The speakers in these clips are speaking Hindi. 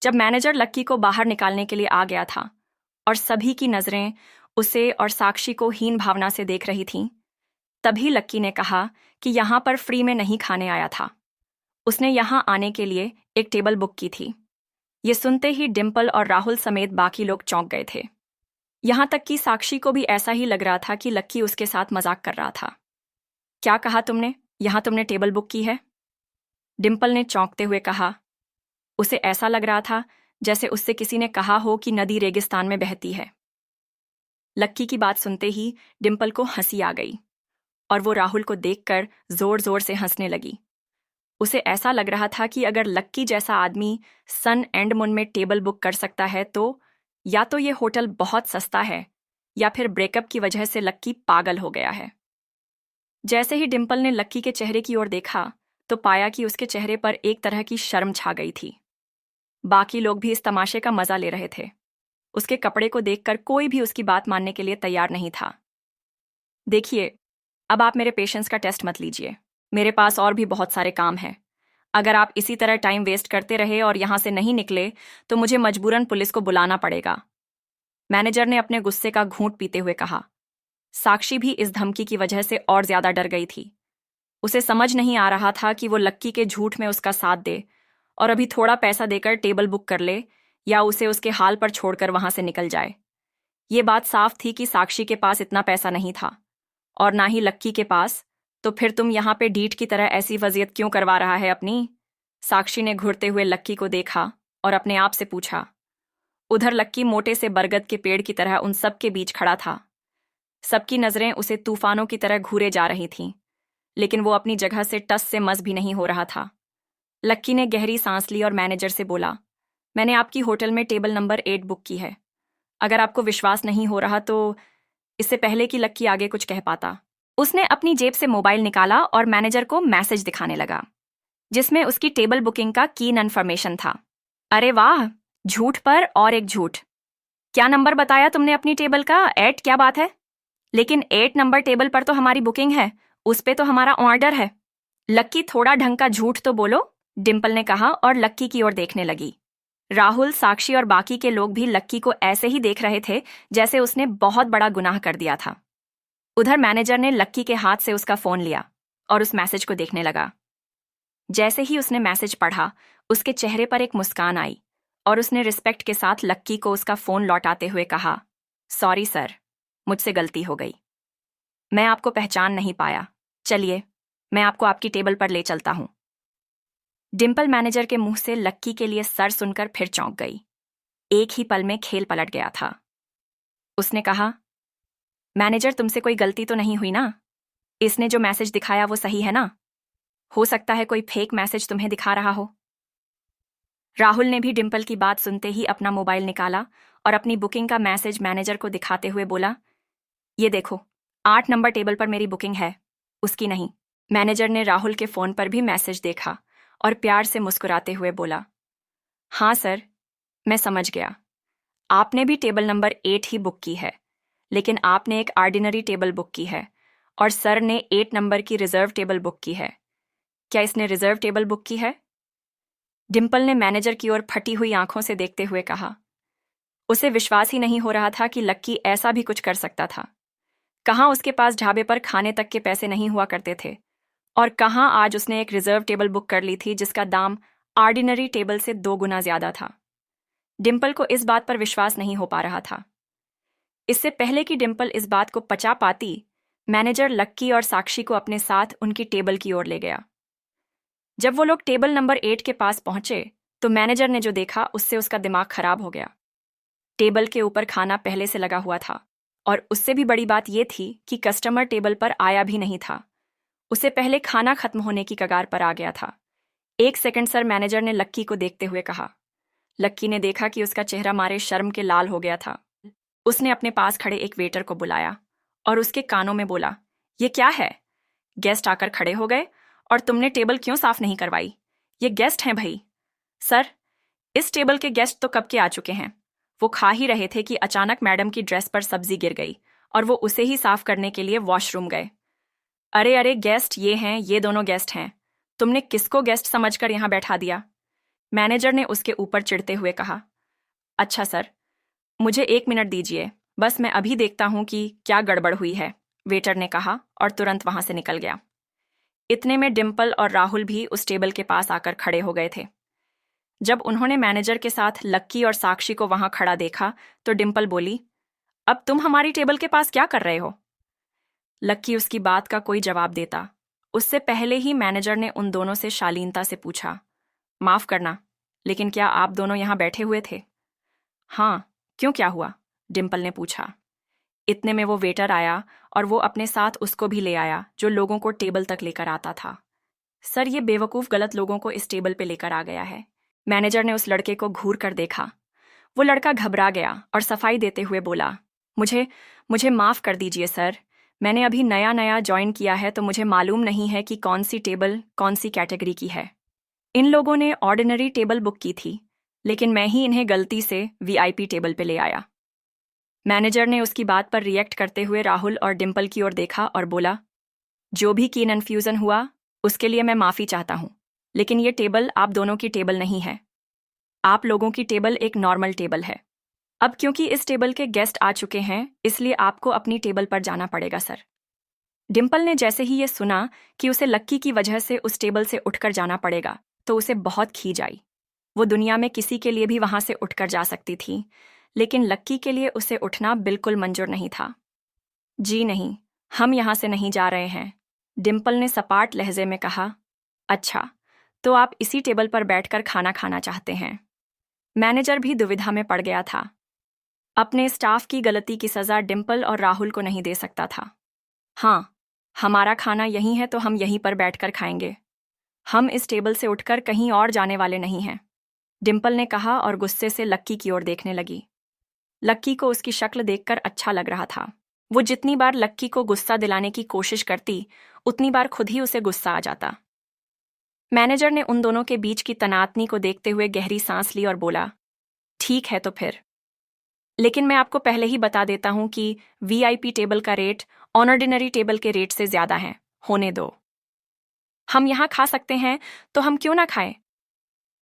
जब मैनेजर लक्की को बाहर निकालने के लिए आ गया था और सभी की नजरें उसे और साक्षी को हीन भावना से देख रही थीं, तभी लक्की ने कहा कि यहां पर फ्री में नहीं खाने आया था। उसने यहां आने के लिए एक टेबल बुक की थी। ये सुनते ही डिम्पल और राहुल समेत बाकी लोग चौंक गए थे। यहां तक कि साक्षी को भी ऐसा ही लग रहा था कि लक्की उसके साथ मजाक कर रहा था। क्या कहा तुमने? यहां तुमने टेबल बुक की है? डिम्पल ने चौंकते हुए कहा। उसे ऐसा लग रहा था जैसे उससे किसी ने कहा हो कि नदी रेगिस्तान में बहती है। लक्की की बात सुनते ही डिम्पल को हंसी आ गई और वो राहुल को देखकर जोर जोर से हंसने लगी। उसे ऐसा लग रहा था कि अगर लक्की जैसा आदमी सन एंड मून में टेबल बुक कर सकता है तो या तो ये होटल बहुत सस्ता है या फिर ब्रेकअप की वजह से लक्की पागल हो गया है। जैसे ही डिम्पल ने लक्की के चेहरे की ओर देखा तो पाया कि उसके चेहरे पर एक तरह की शर्म छा गई थी। बाकी लोग भी इस तमाशे का मजा ले रहे थे। उसके कपड़े को देखकर कोई भी उसकी बात मानने के लिए तैयार नहीं था। देखिए, अब आप मेरे पेशेंस का टेस्ट मत लीजिए। मेरे पास और भी बहुत सारे काम हैं। अगर आप इसी तरह टाइम वेस्ट करते रहे और यहां से नहीं निकले तो मुझे मजबूरन पुलिस को बुलाना पड़ेगा। मैनेजर ने अपने गुस्से का घूंट पीते हुए कहा। साक्षी भी इस धमकी की वजह से और ज्यादा डर गई थी। उसे समझ नहीं आ रहा था कि वो लक्की के झूठ में उसका साथ दे और अभी थोड़ा पैसा देकर टेबल बुक कर ले या उसे उसके हाल पर छोड़कर वहां से निकल जाए। ये बात साफ थी कि साक्षी के पास इतना पैसा नहीं था और ना ही लक्की के पास। तो फिर तुम यहां पे डीठ की तरह ऐसी वजियत क्यों करवा रहा है अपनी? साक्षी ने घुरते हुए लक्की को देखा और अपने आप से पूछा। उधर लक्की मोटे से बरगद के पेड़ की तरह उन सब के बीच खड़ा था। सबकी नजरें उसे तूफानों की तरह घूरे जा रही थीं, लेकिन वो अपनी जगह से टस से मस भी नहीं हो रहा था। लक्की ने गहरी सांस ली और मैनेजर से बोला, मैंने आपकी होटल में टेबल नंबर 8 बुक की है। अगर आपको विश्वास नहीं हो रहा तो इससे पहले कि लक्की आगे कुछ कह पाता, उसने अपनी जेब से मोबाइल निकाला और मैनेजर को मैसेज दिखाने लगा, जिसमें उसकी टेबल बुकिंग का की इन्फॉर्मेशन था। अरे वाह, झूठ पर और एक झूठ। क्या नंबर बताया तुमने अपनी टेबल का? 8? क्या बात है? लेकिन 8 नंबर टेबल पर तो हमारी बुकिंग है, उस पे तो हमारा ऑर्डर है। लक्की, थोड़ा ढंग का झूठ तो बोलो, डिम्पल ने कहा और लक्की की ओर देखने लगी। राहुल, साक्षी और बाकी के लोग भी लक्की को ऐसे ही देख रहे थे जैसे उसने बहुत बड़ा गुनाह कर दिया था। उधर मैनेजर ने लक्की के हाथ से उसका फोन लिया और उस मैसेज को देखने लगा। जैसे ही उसने मैसेज पढ़ा, उसके चेहरे पर एक मुस्कान आई और उसने रिस्पेक्ट के साथ लक्की को उसका फोन लौटाते हुए कहा, सॉरी सर, मुझसे गलती हो गई। मैं आपको पहचान नहीं पाया। चलिए, मैं आपको आपकी टेबल पर ले चलता हूं। डिम्पल मैनेजर के मुंह से लक्की के लिए सर सुनकर फिर चौंक गई। एक ही पल में खेल पलट गया था। उसने कहा, मैनेजर, तुमसे कोई गलती तो नहीं हुई ना? इसने जो मैसेज दिखाया वो सही है ना? हो सकता है कोई फेक मैसेज तुम्हें दिखा रहा हो। राहुल ने भी डिम्पल की बात सुनते ही अपना मोबाइल निकाला और अपनी बुकिंग का मैसेज मैनेजर को दिखाते हुए बोला, ये देखो, 8 नंबर टेबल पर मेरी बुकिंग है, उसकी नहीं। मैनेजर ने राहुल के फोन पर भी मैसेज देखा और प्यार से मुस्कुराते हुए बोला, हाँ सर, मैं समझ गया। आपने भी टेबल नंबर 8 ही बुक की है, लेकिन आपने एक ऑर्डिनरी टेबल बुक की है और सर ने 8 नंबर की रिजर्व टेबल बुक की है। क्या इसने रिजर्व टेबल बुक की है? डिम्पल ने मैनेजर की ओर फटी हुई आंखों से देखते हुए कहा। उसे विश्वास ही नहीं हो रहा था कि लक्की ऐसा भी कुछ कर सकता था। कहाँ उसके पास ढाबे पर खाने तक के पैसे नहीं हुआ करते थे और कहाँ आज उसने एक रिजर्व टेबल बुक कर ली थी जिसका दाम ऑर्डिनरी टेबल से 2 गुना ज्यादा था। डिम्पल को इस बात पर विश्वास नहीं हो पा रहा था। इससे पहले कि डिम्पल इस बात को पचा पाती, मैनेजर लक्की और साक्षी को अपने साथ उनकी टेबल की ओर ले गया। जब वो लोग टेबल नंबर 8 के पास पहुंचे तो मैनेजर ने जो देखा उससे उसका दिमाग खराब हो गया। टेबल के ऊपर खाना पहले से लगा हुआ था और उससे भी बड़ी बात यह थी कि कस्टमर टेबल पर आया भी नहीं था। उससे पहले खाना खत्म होने की कगार पर आ गया था। 1 सेकंड सर, मैनेजर ने लक्की को देखते हुए कहा। लक्की ने देखा कि उसका चेहरा मारे शर्म के लाल हो गया था। उसने अपने पास खड़े एक वेटर को बुलाया और उसके कानों में बोला, ये क्या है? गेस्ट आकर खड़े हो गए और तुमने टेबल क्यों साफ नहीं करवाई? ये गेस्ट हैं भाई। सर, इस टेबल के गेस्ट तो कब के आ चुके हैं। वो खा ही रहे थे कि अचानक मैडम की ड्रेस पर सब्जी गिर गई और वो उसे ही साफ करने के लिए वॉशरूम गए। अरे अरे, गेस्ट ये हैं, ये दोनों गेस्ट हैं। तुमने किसको गेस्ट समझकर यहाँ बैठा दिया? मैनेजर ने उसके ऊपर चिढ़ते हुए कहा। अच्छा सर, मुझे 1 मिनट दीजिए, बस मैं अभी देखता हूं कि क्या गड़बड़ हुई है, वेटर ने कहा और तुरंत वहां से निकल गया। इतने में डिम्पल और राहुल भी उस टेबल के पास आकर खड़े हो गए थे। जब उन्होंने मैनेजर के साथ लक्की और साक्षी को वहां खड़ा देखा तो डिम्पल बोली, अब तुम हमारी टेबल के पास क्या कर रहे हो? लक्की उसकी बात का कोई जवाब देता उससे पहले ही मैनेजर ने उन दोनों से शालीनता से पूछा, माफ करना, लेकिन क्या आप दोनों यहां बैठे हुए थे? हाँ, क्यों, क्या हुआ? डिम्पल ने पूछा। इतने में वो वेटर आया और वो अपने साथ उसको भी ले आया जो लोगों को टेबल तक लेकर आता था। सर, ये बेवकूफ गलत लोगों को इस टेबल पे लेकर आ गया है। मैनेजर ने उस लड़के को घूर कर देखा। वो लड़का घबरा गया और सफाई देते हुए बोला, मुझे मुझे माफ कर दीजिए सर, मैंने अभी नया नया ज्वाइन किया है तो मुझे मालूम नहीं है कि कौन सी टेबल कौन सी कैटेगरी की है। इन लोगों ने ऑर्डिनरी टेबल बुक की थी, लेकिन मैं ही इन्हें गलती से वीआईपी टेबल पे ले आया। मैनेजर ने उसकी बात पर रिएक्ट करते हुए राहुल और डिम्पल की ओर देखा और बोला, जो भी कन्फ्यूजन हुआ उसके लिए मैं माफी चाहता हूं, लेकिन ये टेबल आप दोनों की टेबल नहीं है। आप लोगों की टेबल एक नॉर्मल टेबल है। अब क्योंकि इस टेबल के गेस्ट आ चुके हैं इसलिए आपको अपनी टेबल पर जाना पड़ेगा सर। डिम्पल ने जैसे ही ये सुना कि उसे लक्की की वजह से उस टेबल से उठकर जाना पड़ेगा तो उसे बहुत खीज आई। वो दुनिया में किसी के लिए भी वहां से उठकर जा सकती थी, लेकिन लक्की के लिए उसे उठना बिल्कुल मंजूर नहीं था। जी नहीं, हम यहां से नहीं जा रहे हैं, डिम्पल ने सपाट लहजे में कहा। अच्छा, तो आप इसी टेबल पर बैठकर खाना खाना चाहते हैं? मैनेजर भी दुविधा में पड़ गया था। अपने स्टाफ की गलती की सजा डिम्पल और राहुल को नहीं दे सकता था। हाँ, हमारा खाना यहीं है तो हम यहीं पर बैठकर खाएंगे। हम इस टेबल से उठकर कहीं और जाने वाले नहीं हैं, डिम्पल ने कहा और गुस्से से लक्की की ओर देखने लगी। लक्की को उसकी शक्ल देखकर अच्छा लग रहा था। वो जितनी बार लक्की को गुस्सा दिलाने की कोशिश करती उतनी बार खुद ही उसे गुस्सा आ जाता। मैनेजर ने उन दोनों के बीच की तनातनी को देखते हुए गहरी सांस ली और बोला, ठीक है तो फिर, लेकिन मैं आपको पहले ही बता देता हूं कि वीआईपी टेबल का रेट ऑर्डिनरी टेबल के रेट से ज्यादा है, होने दो। हम यहां खा सकते हैं तो हम क्यों ना खाएं?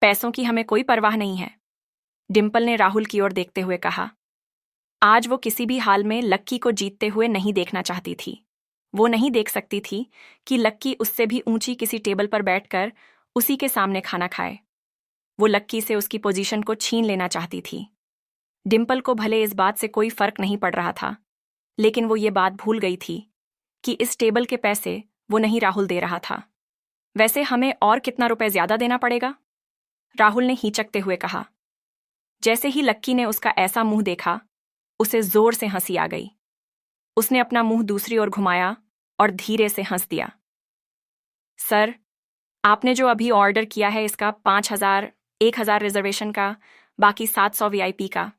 पैसों की हमें कोई परवाह नहीं है, डिम्पल ने राहुल की ओर देखते हुए कहा। आज वो किसी भी हाल में लक्की को जीतते हुए नहीं देखना चाहती थी। वो नहीं देख सकती थी कि लक्की उससे भी ऊंची किसी टेबल पर बैठकर उसी के सामने खाना खाए। वो लक्की से उसकी पोजीशन को छीन लेना चाहती थी। डिम्पल को भले इस बात से कोई फर्क नहीं पड़ रहा था, लेकिन वो ये बात भूल गई थी कि इस टेबल के पैसे वो नहीं राहुल दे रहा था। वैसे हमें और कितना रुपए ज्यादा देना पड़ेगा? राहुल ने हिचकते हुए कहा। जैसे ही लक्की ने उसका ऐसा मुंह देखा उसे जोर से हंसी आ गई। उसने अपना मुंह दूसरी ओर घुमाया और धीरे से हंस दिया। सर, आपने जो अभी ऑर्डर किया है इसका 5,000, 1,000 रिजर्वेशन का, बाकी 700 वीआईपी का,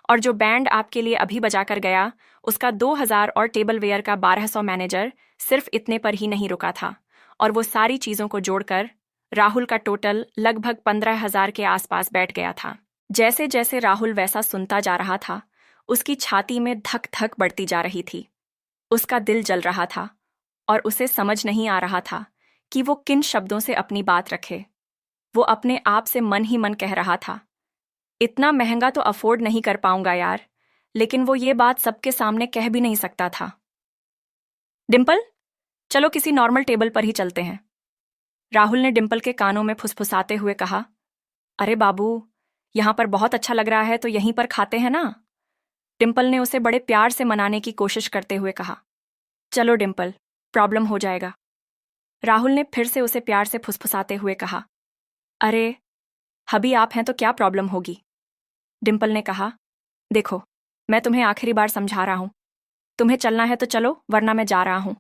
और जो बैंड आपके लिए अभी बजा कर गया उसका 2,000 और टेबल वेयर का 1,200। मैनेजर सिर्फ इतने पर ही नहीं रुका था और वो सारी चीजों को जोड़कर राहुल का टोटल लगभग 15,000 के आसपास बैठ गया था। जैसे जैसे राहुल वैसा सुनता जा रहा था उसकी छाती में धक धक बढ़ती जा रही थी। उसका दिल जल रहा था और उसे समझ नहीं आ रहा था कि वो किन शब्दों से अपनी बात रखे। वो अपने आप से मन ही मन कह रहा था, इतना महंगा तो अफोर्ड नहीं कर पाऊंगा यार, लेकिन वो ये बात सबके सामने कह भी नहीं सकता था। डिम्पल, चलो किसी नॉर्मल टेबल पर ही चलते हैं, राहुल ने डिम्पल के कानों में फुसफुसाते हुए कहा। अरे बाबू, यहां पर बहुत अच्छा लग रहा है तो यहीं पर खाते हैं ना, डिम्पल ने उसे बड़े प्यार से मनाने की कोशिश करते हुए कहा। चलो डिम्पल, प्रॉब्लम हो जाएगा, राहुल ने फिर से उसे प्यार से फुसफुसाते हुए कहा। अरे हबी आप हैं तो क्या प्रॉब्लम होगी, डिम्पल ने कहा। देखो, मैं तुम्हें आखिरी बार समझा रहा हूं, तुम्हें चलना है तो चलो वरना मैं जा रहा हूं,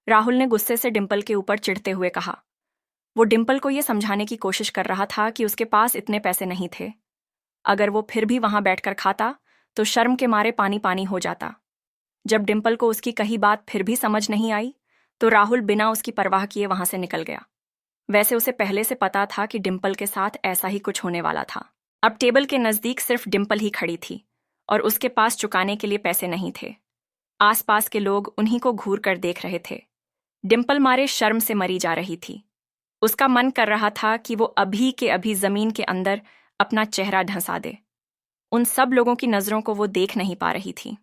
राहुल ने गुस्से से डिम्पल के ऊपर चिढ़ते हुए कहा। वो डिम्पल को यह समझाने की कोशिश कर रहा था कि उसके पास इतने पैसे नहीं थे। अगर वो फिर भी वहां बैठकर खाता तो शर्म के मारे पानी पानी हो जाता। जब डिम्पल को उसकी कही बात फिर भी समझ नहीं आई तो राहुल बिना उसकी परवाह किए वहां से निकल गया। वैसे उसे पहले से पता था कि डिम्पल के साथ ऐसा ही कुछ होने वाला था। अब टेबल के नजदीक सिर्फ डिम्पल ही खड़ी थी और उसके पास चुकाने के लिए पैसे नहीं थे। आसपास के लोग उन्हीं को घूर कर देख रहे थे। डिम्पल मारे शर्म से मरी जा रही थी। उसका मन कर रहा था कि वो अभी के अभी जमीन के अंदर अपना चेहरा ढंसा दे। उन सब लोगों की नजरों को वो देख नहीं पा रही थी।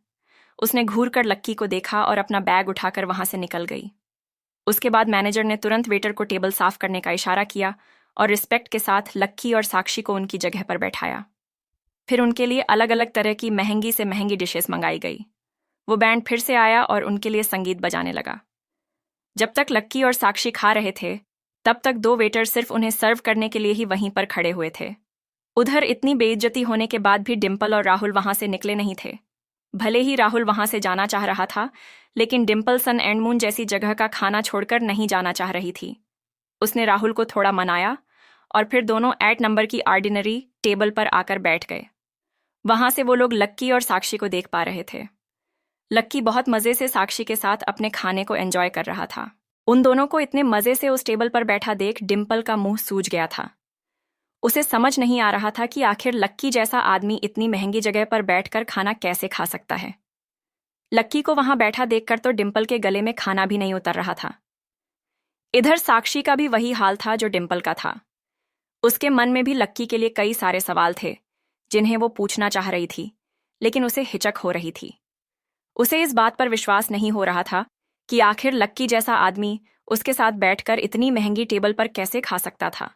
उसने घूर कर लक्की को देखा और अपना बैग उठाकर वहां से निकल गई। उसके बाद मैनेजर ने तुरंत वेटर को टेबल साफ करने का इशारा किया और रिस्पेक्ट के साथ लक्की और साक्षी को उनकी जगह पर बैठाया। फिर उनके लिए अलग अलग तरह की महंगी से महंगी डिशेस मंगाई गई। वो बैंड फिर से आया और उनके लिए संगीत बजाने लगा। जब तक लक्की और साक्षी खा रहे थे, तब तक दो वेटर सिर्फ उन्हें सर्व करने के लिए ही वहीं पर खड़े हुए थे। उधर इतनी बेइज्जती होने के बाद भी डिम्पल और राहुल वहां से निकले नहीं थे। भले ही राहुल वहां से जाना चाह रहा था, लेकिन डिम्पल सन एंड मून जैसी जगह का खाना छोड़कर नहीं जाना चाह रही थी। उसने राहुल को थोड़ा मनाया और फिर दोनों 8 नंबर की ऑर्डिनरी टेबल पर आकर बैठ गए। वहां से वो लोग लक्की और साक्षी को देख पा रहे थे। लक्की बहुत मजे से साक्षी के साथ अपने खाने को एंजॉय कर रहा था। उन दोनों को इतने मजे से उस टेबल पर बैठा देख डिम्पल का मुंह सूज गया था। उसे समझ नहीं आ रहा था कि आखिर लक्की जैसा आदमी इतनी महंगी जगह पर बैठकर खाना कैसे खा सकता है। लक्की को वहां बैठा देखकर तो डिम्पल के गले में खाना भी नहीं उतर रहा था। इधर साक्षी का भी वही हाल था जो डिम्पल का था। उसके मन में भी लक्की के लिए कई सारे सवाल थे, जिन्हें वो पूछना चाह रही थी, लेकिन उसे हिचक हो रही थी। उसे इस बात पर विश्वास नहीं हो रहा था कि आखिर लक्की जैसा आदमी उसके साथ बैठकर इतनी महंगी टेबल पर कैसे खा सकता था।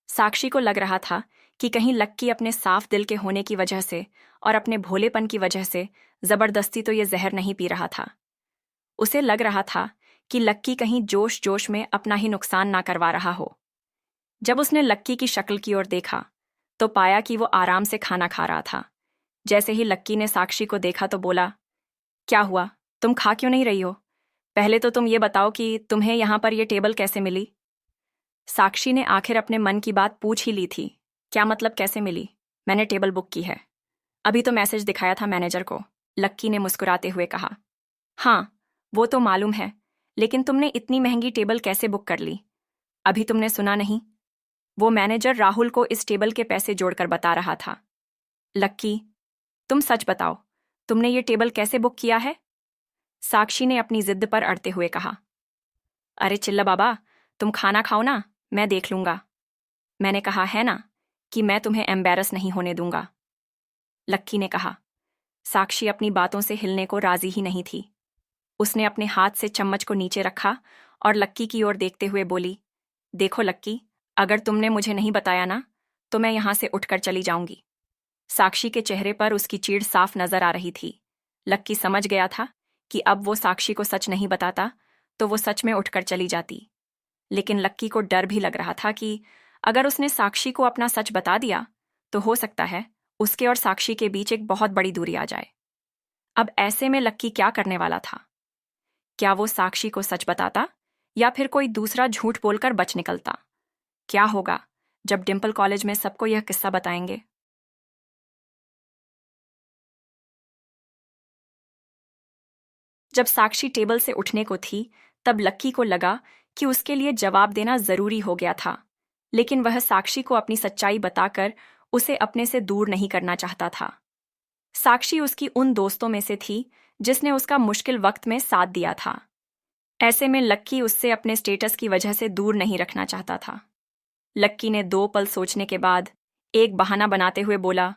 साक्षी को लग रहा था कि कहीं लक्की अपने साफ दिल के होने की वजह से और अपने भोलेपन की वजह से जबरदस्ती तो ये जहर नहीं पी रहा था। उसे लग रहा था कि लक्की कहीं जोश जोश में अपना ही नुकसान ना करवा रहा हो। जब उसने लक्की की शक्ल की ओर देखा तो पाया कि वो आराम से खाना खा रहा था। जैसे ही लक्की ने साक्षी को देखा तो बोला, क्या हुआ, तुम खा क्यों नहीं रही हो? पहले तो तुम ये बताओ कि तुम्हें यहां पर यह टेबल कैसे मिली? साक्षी ने आखिर अपने मन की बात पूछ ही ली थी। क्या मतलब कैसे मिली? मैंने टेबल बुक की है। अभी तो मैसेज दिखाया था मैनेजर को, लक्की ने मुस्कुराते हुए कहा। हाँ, वो तो मालूम है, लेकिन तुमने इतनी महंगी टेबल कैसे बुक कर ली? अभी तुमने सुना नहीं? वो मैनेजर राहुल को इस टेबल के पैसे जोड़कर बता रहा था। लक्की, तुम सच बताओ, तुमने ये टेबल कैसे बुक किया है? साक्षी ने अपनी जिद पर अड़ते हुए कहा। अरे चिल्ला बाबा, तुम खाना खाओ ना, मैं देख लूंगा। मैंने कहा है ना कि मैं तुम्हें एम्बैरस नहीं होने दूंगा, लक्की ने कहा। साक्षी अपनी बातों से हिलने को राजी ही नहीं थी। उसने अपने हाथ से चम्मच को नीचे रखा और लक्की की ओर देखते हुए बोली, देखो लक्की, अगर तुमने मुझे नहीं बताया ना, तो मैं यहां से उठकर चली जाऊंगी। साक्षी के चेहरे पर उसकी चीड़ साफ नजर आ रही थी। लक्की समझ गया था कि अब वो साक्षी को सच नहीं बताता तो वो सच में उठकर चली जाती। लेकिन लक्की को डर भी लग रहा था कि अगर उसने साक्षी को अपना सच बता दिया तो हो सकता है उसके और साक्षी के बीच एक बहुत बड़ी दूरी आ जाए। अब ऐसे में लक्की क्या करने वाला था? क्या वो साक्षी को सच बताता या फिर कोई दूसरा झूठ बोलकर बच निकलता? क्या होगा जब डिम्पल कॉलेज में सबको यह किस्सा बताएंगे? जब साक्षी टेबल से उठने को थी, तब लक्की को लगा कि उसके लिए जवाब देना जरूरी हो गया था, लेकिन वह साक्षी को अपनी सच्चाई बताकर उसे अपने से दूर नहीं करना चाहता था। साक्षी उसकी उन दोस्तों में से थी जिसने उसका मुश्किल वक्त में साथ दिया था। ऐसे में लक्की उससे अपने स्टेटस की वजह से दूर नहीं रखना चाहता था। लक्की ने 2 पल सोचने के बाद एक बहाना बनाते हुए बोला,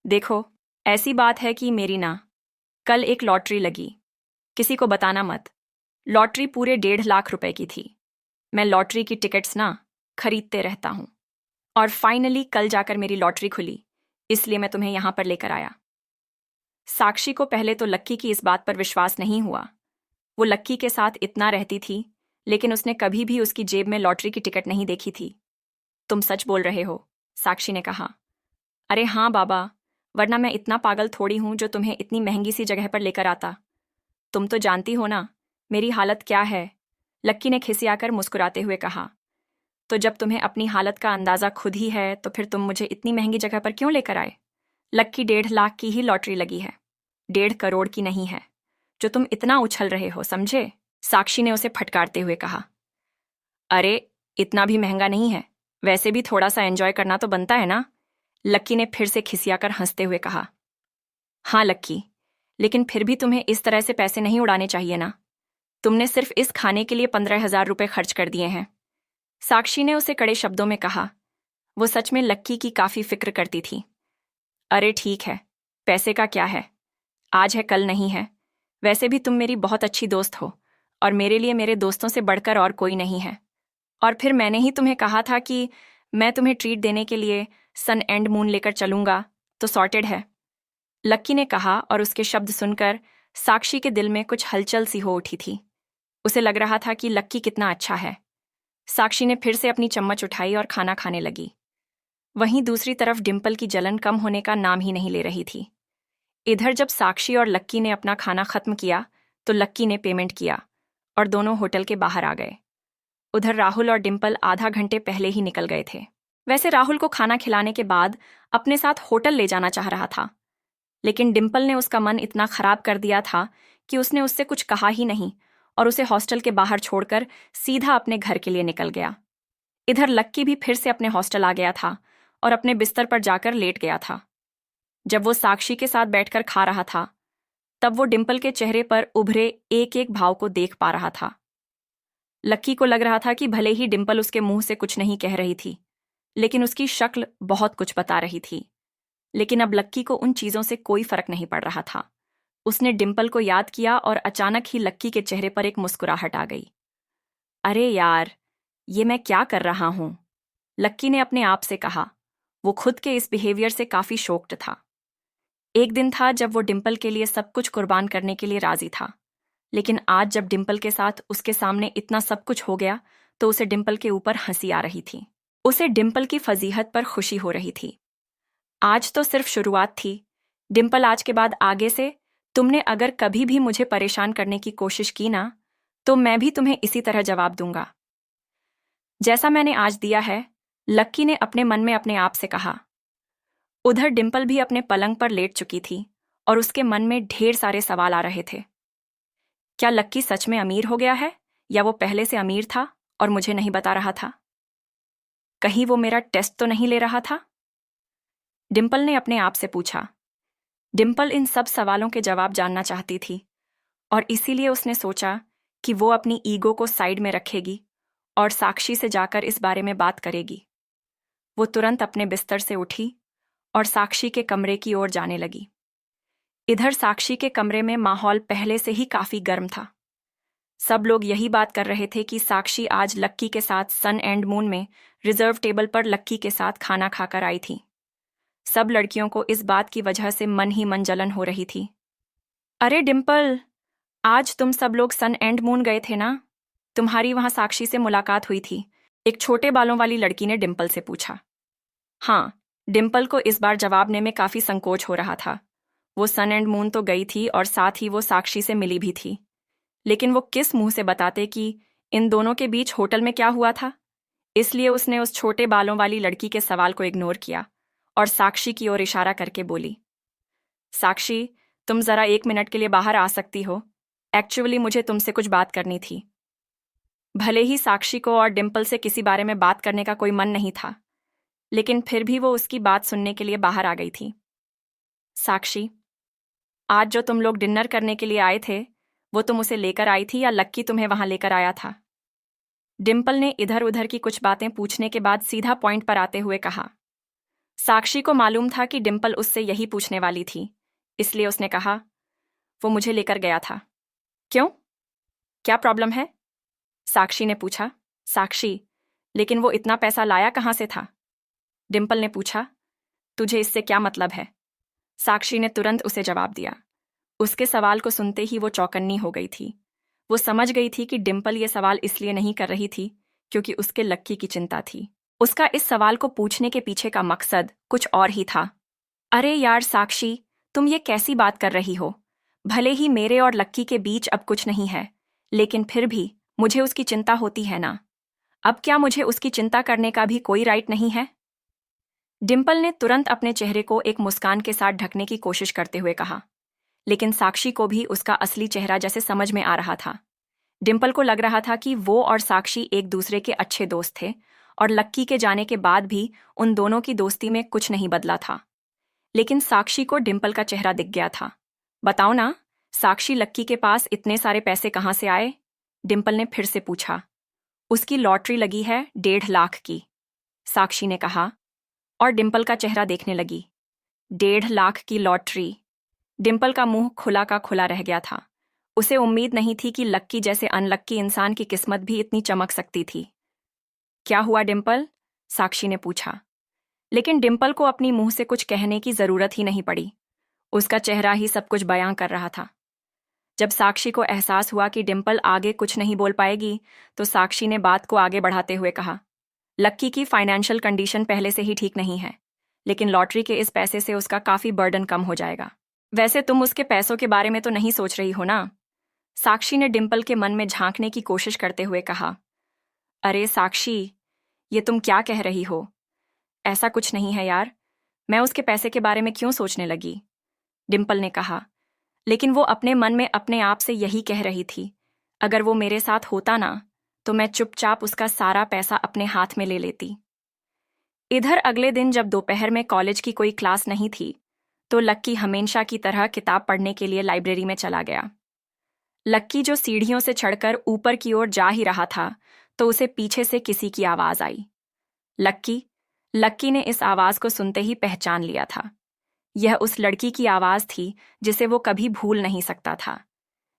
देखो, ऐसी बात है कि मेरी ना कल एक लॉटरी लगी। किसी को बताना मत। लॉटरी पूरे 1.5 लाख रुपए की थी। मैं लॉटरी की टिकट्स ना खरीदते रहता हूं, और फाइनली कल जाकर मेरी लॉटरी खुली, इसलिए मैं तुम्हें यहां पर लेकर आया। साक्षी को पहले तो लक्की की इस बात पर विश्वास नहीं हुआ। वो लक्की के साथ इतना रहती थी, लेकिन उसने कभी भी उसकी जेब में लॉटरी की टिकट नहीं देखी थी। तुम सच बोल रहे हो, साक्षी ने कहा। अरे हाँ बाबा, वरना मैं इतना पागल थोड़ी हूं जो तुम्हें इतनी महंगी सी जगह पर लेकर आता। तुम तो जानती हो ना मेरी हालत क्या है, लक्की ने खिसियाकर मुस्कुराते हुए कहा। तो जब तुम्हें अपनी हालत का अंदाजा खुद ही है तो फिर तुम मुझे इतनी महंगी जगह पर क्यों लेकर आए? लक्की 1.5 लाख की ही लॉटरी लगी है, 1.5 करोड़ की नहीं है, जो तुम इतना उछल रहे हो, समझे? साक्षी ने उसे फटकारते हुए कहा। अरे इतना भी महंगा नहीं है, वैसे भी थोड़ा सा एंजॉय करना तो बनता है ना, लक्की ने फिर से खिसियाकर हंसते हुए कहा। हाँ लक्की, लेकिन फिर भी तुम्हें इस तरह से पैसे नहीं उड़ाने चाहिए ना। तुमने सिर्फ इस खाने के लिए 15,000 रुपए खर्च कर दिए हैं। साक्षी ने उसे कड़े शब्दों में कहा। वो सच में लक्की की काफी फिक्र करती थी। अरे ठीक है, पैसे का क्या है, आज है कल नहीं है। वैसे भी तुम मेरी बहुत अच्छी दोस्त हो और मेरे लिए मेरे दोस्तों से बढ़कर और कोई नहीं है। और फिर मैंने ही तुम्हें कहा था कि मैं तुम्हें ट्रीट देने के लिए सन एंड मून लेकर चलूंगा, तो सॉर्टेड है। लक्की ने कहा और उसके शब्द सुनकर साक्षी के दिल में कुछ हलचल सी हो उठी थी। उसे लग रहा था कि लक्की कितना अच्छा है। साक्षी ने फिर से अपनी चम्मच उठाई और खाना खाने लगी। वहीं दूसरी तरफ डिम्पल की जलन कम होने का नाम ही नहीं ले रही थी। इधर जब साक्षी और लक्की ने अपना खाना खत्म किया तो लक्की ने पेमेंट किया और दोनों होटल के बाहर आ गए। उधर राहुल और डिम्पल आधा घंटे पहले ही निकल गए थे। वैसे राहुल को खाना खिलाने के बाद अपने साथ होटल ले जाना चाह रहा था, लेकिन डिम्पल ने उसका मन इतना खराब कर दिया था कि उसने उससे कुछ कहा ही नहीं और उसे हॉस्टल के बाहर छोड़कर सीधा अपने घर के लिए निकल गया। इधर लक्की भी फिर से अपने हॉस्टल आ गया था और अपने बिस्तर पर जाकर लेट गया था। जब वो साक्षी के साथ बैठकर खा रहा था तब वो डिम्पल के चेहरे पर उभरे एक एक भाव को देख पा रहा था। लक्की को लग रहा था कि भले ही डिम्पल उसके मुंह से कुछ नहीं कह रही थी, लेकिन उसकी शक्ल बहुत कुछ बता रही थी। लेकिन अब लक्की को उन चीजों से कोई फर्क नहीं पड़ रहा था। उसने डिम्पल को याद किया और अचानक ही लक्की के चेहरे पर एक मुस्कुराहट आ गई। अरे यार, ये मैं क्या कर रहा हूं, लक्की ने अपने आप से कहा। वो खुद के इस बिहेवियर से काफी शॉक्ड था। एक दिन था जब वो डिम्पल के लिए सब कुछ कुर्बान करने के लिए राजी था, लेकिन आज जब डिम्पल के साथ उसके सामने इतना सब कुछ हो गया तो उसे डिम्पल के ऊपर हंसी आ रही थी। उसे डिम्पल की फजीहत पर खुशी हो रही थी। आज तो सिर्फ शुरुआत थी। डिम्पल, आज के बाद आगे से तुमने अगर कभी भी मुझे परेशान करने की कोशिश की ना, तो मैं भी तुम्हें इसी तरह जवाब दूंगा, जैसा मैंने आज दिया है, लक्की ने अपने मन में अपने आप से कहा। उधर डिम्पल भी अपने पलंग पर लेट चुकी थी और उसके मन में ढेर सारे सवाल आ रहे थे। क्या लक्की सच में अमीर हो गया है या वो पहले से अमीर था और मुझे नहीं बता रहा था? कहीं वो मेरा टेस्ट तो नहीं ले रहा था? डिम्पल ने अपने आप से पूछा। डिम्पल इन सब सवालों के जवाब जानना चाहती थी और इसीलिए उसने सोचा कि वो अपनी ईगो को साइड में रखेगी और साक्षी से जाकर इस बारे में बात करेगी। वो तुरंत अपने बिस्तर से उठी और साक्षी के कमरे की ओर जाने लगी। इधर साक्षी के कमरे में माहौल पहले से ही काफी गर्म था। सब लोग यही बात कर रहे थे कि साक्षी आज लक्की के साथ सन एंड मून में रिजर्व टेबल पर लक्की के साथ खाना खाकर आई थी। सब लड़कियों को इस बात की वजह से मन ही मन जलन हो रही थी। अरे डिम्पल, आज तुम सब लोग सन एंड मून गए थे ना? तुम्हारी वहां साक्षी से मुलाकात हुई थी, एक छोटे बालों वाली लड़की ने डिम्पल से पूछा। हाँ, डिम्पल को इस बार जवाब देने में काफी संकोच हो रहा था। वो सन एंड मून तो गई थी और साथ ही वो साक्षी से मिली भी थी, लेकिन वो किस मुंह से बताते कि इन दोनों के बीच होटल में क्या हुआ था। इसलिए उसने उस छोटे बालों वाली लड़की के सवाल को इग्नोर किया और साक्षी की ओर इशारा करके बोली, साक्षी, तुम जरा 1 मिनट के लिए बाहर आ सकती हो? एक्चुअली मुझे तुमसे कुछ बात करनी थी। भले ही साक्षी को और डिम्पल से किसी बारे में बात करने का कोई मन नहीं था, लेकिन फिर भी वो उसकी बात सुनने के लिए बाहर आ गई थी। साक्षी, आज जो तुम लोग डिनर करने के लिए आए थे, वो तुम उसे लेकर आई थी या लक्की तुम्हें वहां लेकर आया था? डिम्पल ने इधर उधर की कुछ बातें पूछने के बाद सीधा पॉइंट पर आते हुए कहा। साक्षी को मालूम था कि डिम्पल उससे यही पूछने वाली थी, इसलिए उसने कहा, वो मुझे लेकर गया था। क्यों? क्या प्रॉब्लम है? साक्षी ने पूछा। साक्षी, लेकिन वो इतना पैसा लाया कहाँ से था? डिम्पल ने पूछा। तुझे इससे क्या मतलब है? साक्षी ने तुरंत उसे जवाब दिया। उसके सवाल को सुनते ही वो चौकन्नी हो गई थी। वो समझ गई थी कि डिम्पल ये सवाल इसलिए नहीं कर रही थी क्योंकि उसके लक्की की चिंता थी। उसका इस सवाल को पूछने के पीछे का मकसद कुछ और ही था। अरे यार साक्षी, तुम ये कैसी बात कर रही हो? भले ही मेरे और लक्की के बीच अब कुछ नहीं है, लेकिन फिर भी मुझे उसकी चिंता होती है ना। अब क्या मुझे उसकी चिंता करने का भी कोई राइट नहीं है? डिम्पल ने तुरंत अपने चेहरे को एक मुस्कान के साथ ढकने की कोशिश करते हुए कहा, लेकिन साक्षी को भी उसका असली चेहरा जैसे समझ में आ रहा था। डिम्पल को लग रहा था कि वो और साक्षी एक दूसरे के अच्छे दोस्त थे और लक्की के जाने के बाद भी उन दोनों की दोस्ती में कुछ नहीं बदला था। लेकिन साक्षी को डिम्पल का चेहरा दिख गया था। बताओ ना, साक्षी, लक्की के पास इतने सारे पैसे कहाँ से आए? डिम्पल ने फिर से पूछा। उसकी लॉटरी लगी है 1.5 लाख की, साक्षी ने कहा और डिम्पल का चेहरा देखने लगी। 1.5 लाख की लॉटरी। डिम्पल का मुंह खुला का खुला रह गया था। उसे उम्मीद नहीं थी कि लक्की जैसे अनलक्की इंसान की किस्मत भी इतनी चमक सकती थी। क्या हुआ डिम्पल? साक्षी ने पूछा। लेकिन डिम्पल को अपनी मुंह से कुछ कहने की जरूरत ही नहीं पड़ी। उसका चेहरा ही सब कुछ बयां कर रहा था। जब साक्षी को एहसास हुआ कि डिम्पल आगे कुछ नहीं बोल पाएगी, तो साक्षी ने बात को आगे बढ़ाते हुए कहा, लक्की की फाइनेंशियल कंडीशन पहले से ही ठीक नहीं है, लेकिन लॉटरी के इस पैसे से उसका काफी बर्डन कम हो जाएगा। वैसे तुम उसके पैसों के बारे में तो नहीं सोच रही हो ना? साक्षी ने डिम्पल के मन में झांकने की कोशिश करते हुए कहा। अरे साक्षी, ये तुम क्या कह रही हो? ऐसा कुछ नहीं है यार, मैं उसके पैसे के बारे में क्यों सोचने लगी? डिम्पल ने कहा। लेकिन वो अपने मन में अपने आप से यही कह रही थी, अगर वो मेरे साथ होता ना, तो मैं चुपचाप उसका सारा पैसा अपने हाथ में ले लेती। इधर अगले दिन जब दोपहर में कॉलेज की कोई क्लास नहीं थी, तो लक्की हमेशा की तरह किताब पढ़ने के लिए लाइब्रेरी में चला गया। लक्की जो सीढ़ियों से चढ़कर ऊपर की ओर जा ही रहा था, तो उसे पीछे से किसी की आवाज आई। लक्की लक्की ने इस आवाज को सुनते ही पहचान लिया था। यह उस लड़की की आवाज थी जिसे वो कभी भूल नहीं सकता था।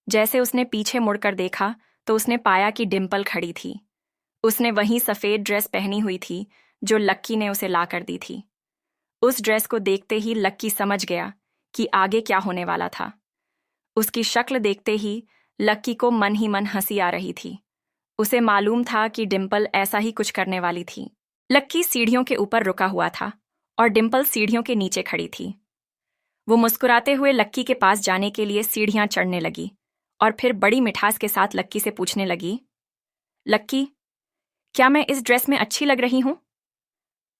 जैसे उसने पीछे मुड़कर देखा, तो उसने पाया कि डिम्पल खड़ी थी। उसने वही सफेद ड्रेस पहनी हुई थी जो लक्की ने उसे ला कर दी थी। उस ड्रेस को देखते ही लक्की समझ गया कि आगे क्या होने वाला था। उसकी शक्ल देखते ही लक्की को मन ही मन हंसी आ रही थी। उसे मालूम था कि डिम्पल ऐसा ही कुछ करने वाली थी। लक्की सीढ़ियों के ऊपर रुका हुआ था और डिम्पल सीढ़ियों के नीचे खड़ी थी। वो मुस्कुराते हुए लक्की के पास जाने के लिए सीढ़ियां चढ़ने लगी और फिर बड़ी मिठास के साथ लक्की से पूछने लगी, लक्की, क्या मैं इस ड्रेस में अच्छी लग रही हूं?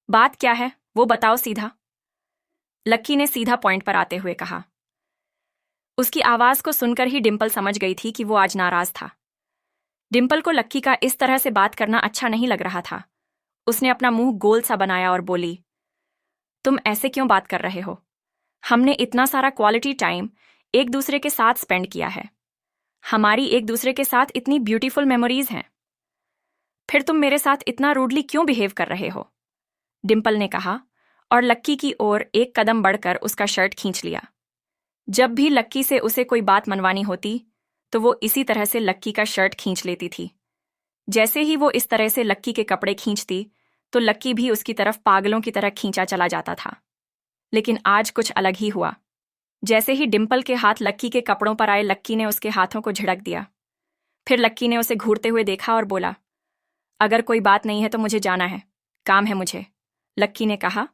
बात क्या है, वो बताओ सीधा। लक्की ने सीधा पॉइंट पर आते हुए कहा। उसकी आवाज को सुनकर ही डिम्पल समझ गई थी कि वो आज नाराज था। डिम्पल को लक्की का इस तरह से बात करना अच्छा नहीं लग रहा था। उसने अपना मुंह गोल सा बनाया और बोली, तुम ऐसे क्यों बात कर रहे हो? हमने इतना सारा क्वालिटी टाइम एक दूसरे के साथ स्पेंड किया है। हमारी एक दूसरे के साथ इतनी ब्यूटीफुल मेमोरीज हैं। फिर तुम मेरे साथ इतना रूडली क्यों बिहेव कर रहे हो? डिम्पल ने कहा और लक्की की ओर एक कदम बढ़कर उसका शर्ट खींच लिया। जब भी लक्की से उसे कोई बात मनवानी होती, तो वो इसी तरह से लक्की का शर्ट खींच लेती थी। जैसे ही वो इस तरह से लक्की के कपड़े खींचती, तो लक्की भी उसकी तरफ पागलों की तरह खींचा चला जाता था। लेकिन आज कुछ अलग ही हुआ। जैसे ही डिम्पल के हाथ लक्की के कपड़ों पर आए, लक्की ने उसके हाथों को झिड़क दिया। फिर लक्की ने उसे घूरते हुए देखा और बोला, अगर कोई बात नहीं है तो मुझे जाना है, काम है मुझे, लक्की ने कहा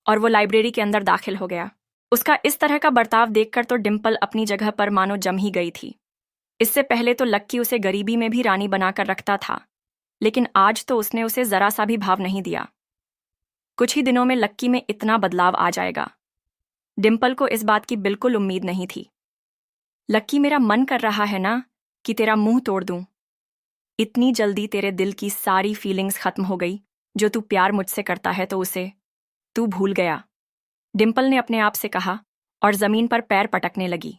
और वो लाइब्रेरी के अंदर दाखिल हो गया। उसका इस तरह का बर्ताव देखकर तो डिम्पल अपनी जगह पर मानो जम ही गई थी। इससे पहले तो लक्की उसे गरीबी में भी रानी बनाकर रखता था, लेकिन आज तो उसने उसे जरा सा भी भाव नहीं दिया। कुछ ही दिनों में लक्की में इतना बदलाव आ जाएगा। डिम्पल को इस बात की बिल्कुल उम्मीद नहीं थी। लक्की, मेरा मन कर रहा है ना कि तेरा मुंह तोड़ दूं। इतनी जल्दी तेरे दिल की सारी फीलिंग्स खत्म हो गई। जो तू प्यार मुझसे करता है तो उसे तू भूल गया, डिम्पल ने अपने आप से कहा और जमीन पर पैर पटकने लगी।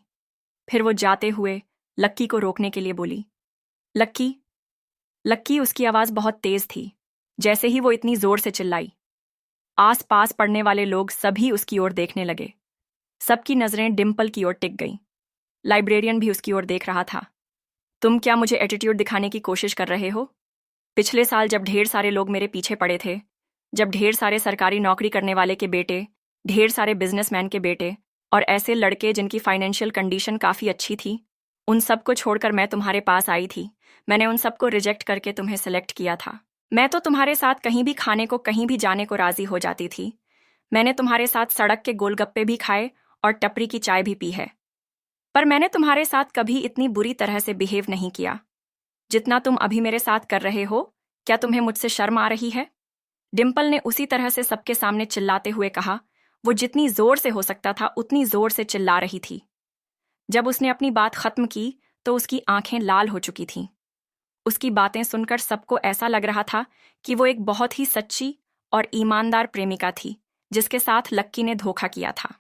फिर वो जाते हुए लक्की को रोकने के लिए बोली, लक्की। लक्की, उसकी आवाज बहुत तेज थी। जैसे ही वो इतनी जोर से चिल्लाई, आस पास पड़ने वाले लोग सभी उसकी ओर देखने लगे। सबकी नजरें डिम्पल की ओर टिक गईं। लाइब्रेरियन भी उसकी ओर देख रहा था। तुम क्या मुझे एटीट्यूड दिखाने की कोशिश कर रहे हो? पिछले साल जब ढेर सारे लोग मेरे पीछे पड़े थे, जब ढेर सारे सरकारी नौकरी करने वाले के बेटे, ढेर सारे बिजनेसमैन के बेटे और ऐसे लड़के जिनकी फाइनेंशियल कंडीशन काफ़ी अच्छी थी, उन सबको छोड़कर मैं तुम्हारे पास आई थी। मैंने उन सबको रिजेक्ट करके तुम्हें सेलेक्ट किया था। मैं तो तुम्हारे साथ कहीं भी खाने को, कहीं भी जाने को राजी हो जाती थी। मैंने तुम्हारे साथ सड़क के गोलगप्पे भी खाए और टपरी की चाय भी पी है। पर मैंने तुम्हारे साथ कभी इतनी बुरी तरह से बिहेव नहीं किया जितना तुम अभी मेरे साथ कर रहे हो। क्या तुम्हें मुझसे शर्म आ रही है? डिम्पल ने उसी तरह से सबके सामने चिल्लाते हुए कहा। वो जितनी जोर से हो सकता था उतनी जोर से चिल्ला रही थी। जब उसने अपनी बात खत्म की तो उसकी आंखें लाल हो चुकी थीं। उसकी बातें सुनकर सबको ऐसा लग रहा था कि वो एक बहुत ही सच्ची और ईमानदार प्रेमिका थी जिसके साथ लक्की ने धोखा किया था।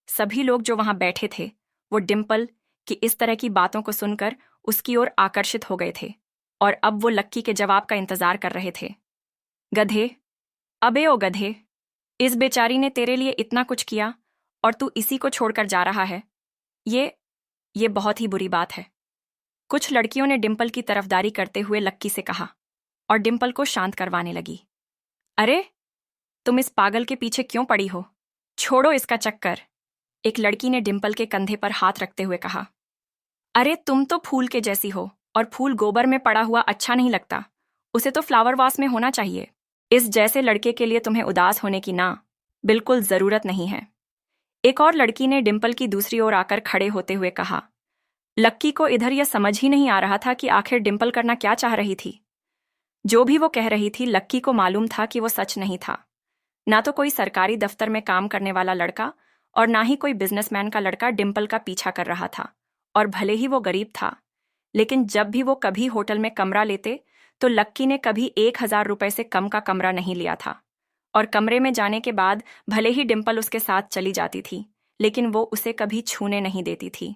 सभी लोग जो वहां बैठे थे, वो डिम्पल की इस तरह की बातों को सुनकर उसकी ओर आकर्षित हो गए थे। और अब वो लक्की के जवाब का इंतजार कर रहे थे। गधे, अबे ओ गधे, इस बेचारी ने तेरे लिए इतना कुछ किया और तू इसी को छोड़कर जा रहा है। ये बहुत ही बुरी बात है। कुछ लड़कियों ने डिंपल की तरफदारी करते हुए लक्की से कहा और डिंपल को शांत करवाने लगी। अरे, तुम इस पागल के पीछे क्यों पड़ी हो? छोड़ो इसका चक्कर, एक लड़की ने डिंपल के कंधे पर हाथ रखते हुए कहा। अरे, तुम तो फूल के जैसी हो और फूल गोबर में पड़ा हुआ अच्छा नहीं लगता, उसे तो फ्लावर वास में होना चाहिए। इस जैसे लड़के के लिए तुम्हें उदास होने की बिल्कुल जरूरत नहीं है। एक और लड़की ने डिंपल की दूसरी ओर आकर खड़े होते हुए कहा। लक्की को इधर यह समझ ही नहीं आ रहा था कि आखिर डिंपल करना क्या चाह रही थी। जो भी वो कह रही थी, लक्की को मालूम था कि वो सच नहीं था। ना तो कोई सरकारी दफ्तर में काम करने वाला लड़का और ना ही कोई बिजनेसमैन का लड़का डिंपल का पीछा कर रहा था। और भले ही वो गरीब था, लेकिन जब भी वो कभी होटल में कमरा लेते तो लक्की ने कभी 1,000 रुपए से कम का कमरा नहीं लिया था। और कमरे में जाने के बाद भले ही डिंपल उसके साथ चली जाती थी, लेकिन वो उसे कभी छूने नहीं देती थी।